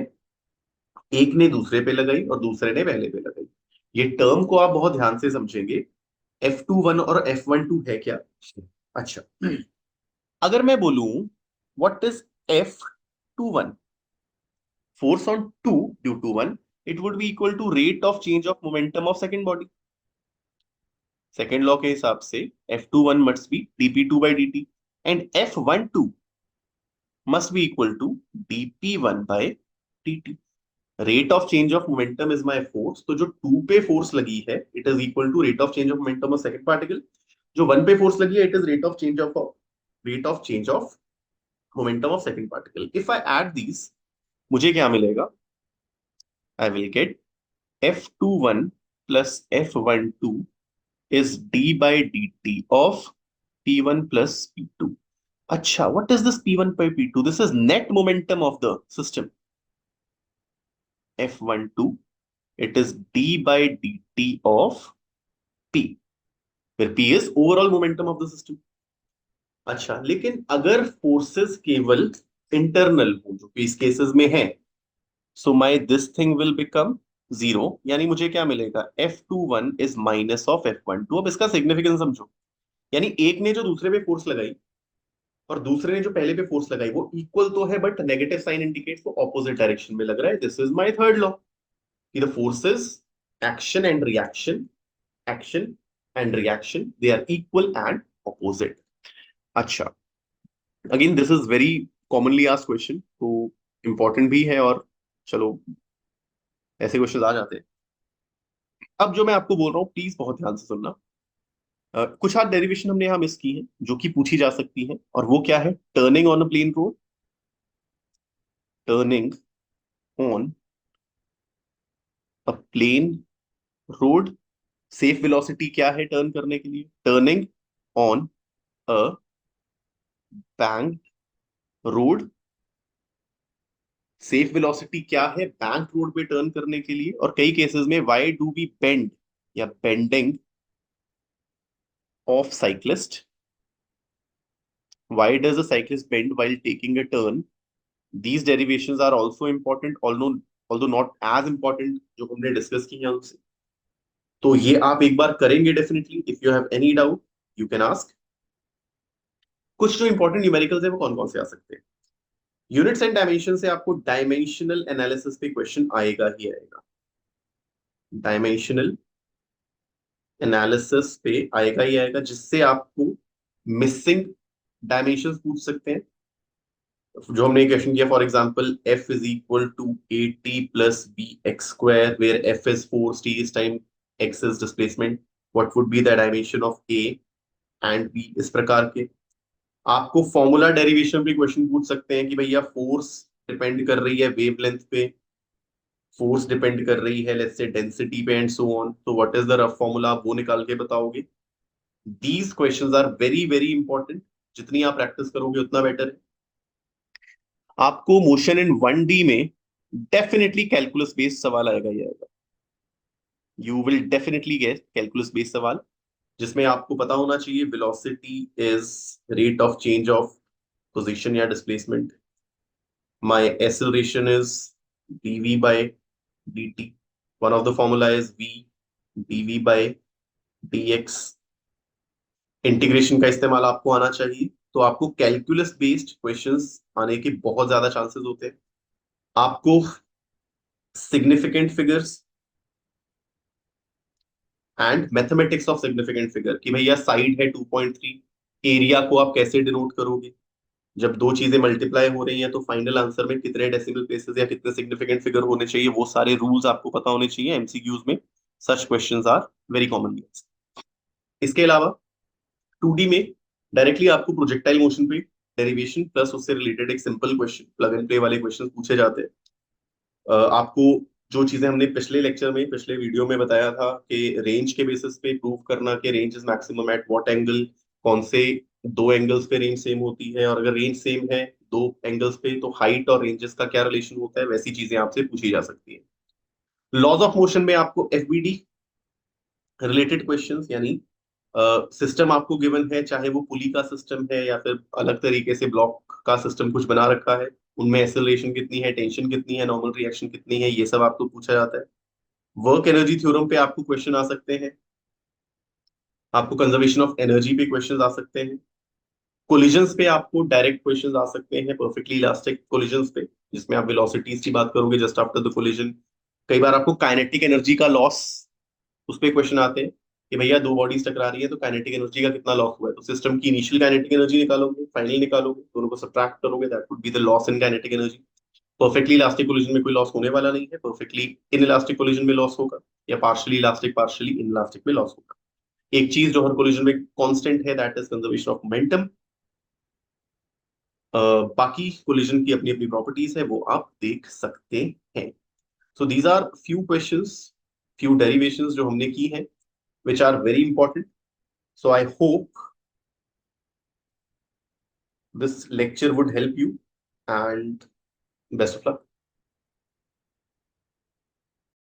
एक ने दूसरे पे लगाई और दूसरे ने पहले पे लगाई. ये टर्म को आप बहुत ध्यान से समझेंगे. F21 और F12 है क्या? अच्छा, अगर मैं बोलूं what is F21? Force on two due to one, it would be equal to rate of change of momentum of second body. Second law के हिसाब से F21 must be dp2 by dt and F12 must be equal to dp1 by dt. Rate of change of momentum is my force, तो जो two पे force लगी है it is equal to rate of change of momentum of second particle. जो one पे force लगी है it is rate of change of momentum of second particle. If I add these, मुझे क्या मिलेगा? आई will gate F21 plus F12 is d by dt of P1 plus P2. अच्छा, what is this P1 by P2? This is net momentum of the system. F12, it is d by dt of P, where P is overall momentum of the system. अच्छा, लेकिन अगर forces केवल internal हो, जो कि इस cases में है, so my this thing will become zero. यानी मुझे क्या मिलेगा? F21 is minus of F12. अब इसका सिग्निफिकेंस समझो. यानी एक ने जो दूसरे पे फोर्स लगाई और दूसरे ने जो पहले पे फोर्स लगाई वो इक्वल तो है, बट नेगेटिव साइन इंडिकेट्स वो ऑपोजिट डायरेक्शन में लग रहा है. This is my third law कि the forces action and reaction they are equal and opposite. अच्छा, again this is very commonly asked question, तो इंपॉर्टेंट भी है, और चलो ऐसे क्वेश्चन आ जाते हैं. अब जो मैं आपको बोल रहा हूँ प्लीज बहुत ध्यान से सुनना. कुछ हाथ डेरिवेशन हमने यहाँ मिस की है जो कि पूछी जा सकती है, और वो क्या है? Turning on a plain road. Turning on a plain road. Safe velocity क्या है टर्न करने के लिए? Turning on a bank road. Safe velocity क्या है बैंक रोड पे टर्न करने के लिए? और कई केसेस में व्हाई डू वी बेंड या bending of cyclist. Why does a cyclist bend while taking a turn? These derivations are also important, although not as important जो हमने डिस्कस की है उनसे. तो ये आप एक बार करेंगे definitely. If you have any doubt you can ask. कुछ जो इंपॉर्टेंट न्यूमेरिकल्स है वो कौन कौन से आ सकते हैं? यूनिट्स एंड डायमेंशन से आपको डायमेंशनल एनालिसिस पे क्वेश्चन आएगा ही आएगा. डायमेंशनल एनालिसिस पे आएगा ही आएगा, जिससे आपको मिसिंग डायमेंशंस पूछ सकते हैं. जो हमने क्वेश्चन किया, for example F is equal to AT plus B X square, where F is force, T is time, X is displacement. What would be the dimension of A and B? इस प्रकार के आपको formula derivation भी question पूछ सकते हैं कि भैया फोर्स डिपेंड कर रही है वेवलेंथ पे, फोर्स डिपेंड कर रही है लेट्स से डेंसिटी पे एंड सो ऑन, तो what is the rough formula आप वो निकाल के बताओगे। These questions are very very important, जितनी आप प्रैक्टिस करोगे उतना बेटर है। आपको मोशन इन 1D में डेफिनेटली कैलकुलस बेस्ड सवाल आएगा ही आएगा। You will definitely get calculus based सवाल, जिसमें आपको पता होना चाहिए velocity is rate of change of position या displacement, my acceleration is dv by dt, one of the formula is v dv by dx, integration का इस्तेमाल आपको आना चाहिए। तो आपको कैलकुलस बेस्ड क्वेश्चंस आने के बहुत ज्यादा चांसेस होते हैं। आपको significant figures and mathematics of significant figure कि भैया साइड है 2.3, एरिया को आप कैसे डिनोट करोगे, जब दो चीजें मल्टीप्लाई हो रही हैं तो फाइनल आंसर में कितने डेसिमल प्लेसेस या कितने सिग्निफिकेंट फिगर होने चाहिए, वो सारे रूल्स आपको पता होने चाहिए एमसीक्यूज में। Such questions are very common. इसके अलावा 2D में डायरेक्टली आपको प्रोजेक्टाइल मोशन पे डेरिवेशन प्लस उससे रिलेटेड एक simple question, plug and play वाले क्वेश्चन पूछे जाते हैं। आपको जो चीजें हमने पिछले लेक्चर में, पिछले वीडियो में बताया था कि रेंज के बेसिस पे प्रूव करना कि range is maximum at what angle, कौन से दो एंगल्स पे रेंज सेम होती है, और अगर रेंज सेम है दो एंगल्स पे तो हाइट और रेंजेस का क्या रिलेशन होता है, वैसी चीजें आपसे पूछी जा सकती है। लॉज ऑफ मोशन में आपको एफबीडी रिलेटेड क्वेश्चंस, यानी सिस्टम आपको गिवन है, चाहे वो पुली का सिस्टम है या फिर अलग तरीके से ब्लॉक का सिस्टम कुछ बना रखा है, उनमें एक्सेलरेशन कितनी है, टेंशन कितनी है, नॉर्मल रिएक्शन कितनी है, ये सब आपको पूछा जाता है। वर्क एनर्जी थ्योरम पे आपको क्वेश्चन आ सकते हैं, आपको कंजर्वेशन ऑफ एनर्जी पे क्वेश्चन आ सकते हैं, कोलिजन्स पे आपको डायरेक्ट क्वेश्चन आ सकते हैं, परफेक्टली इलास्टिक कोलिजन्स पे जिसमें आप वेलोसिटीज की बात करोगे जस्ट आफ्टर द कोलिजन। कई बार आपको काइनेटिक एनर्जी का लॉस, उस पे क्वेश्चन आते हैं कि भैया दो बॉडीज टकरा रही है तो काइनेटिक एनर्जी का कितना लॉस हुआ है, तो सिस्टम की इनिशियल काइनेटिक एनर्जी निकालोगे, फाइनल निकालोगे, दोनों को सब्ट्रैक्ट करोगे, that would be the loss in kinetic energy. Perfectly elastic collision में कोई लॉस होने वाला नहीं है, परफेक्टली इन इलास्टिक कोलिजन में लॉस होगा, या partially elastic partially in elastic में लॉस होगा। एक चीज जो हर कोलिजन में कांस्टेंट है that is conservation of momentum. बाकी कोलिजन की अपनी अपनी प्रॉपर्टीज है, वो आप देख सकते हैं। So these are few questions, few derivations जो हमने की हैं which are very important. So I hope this lecture would help you, and best of luck.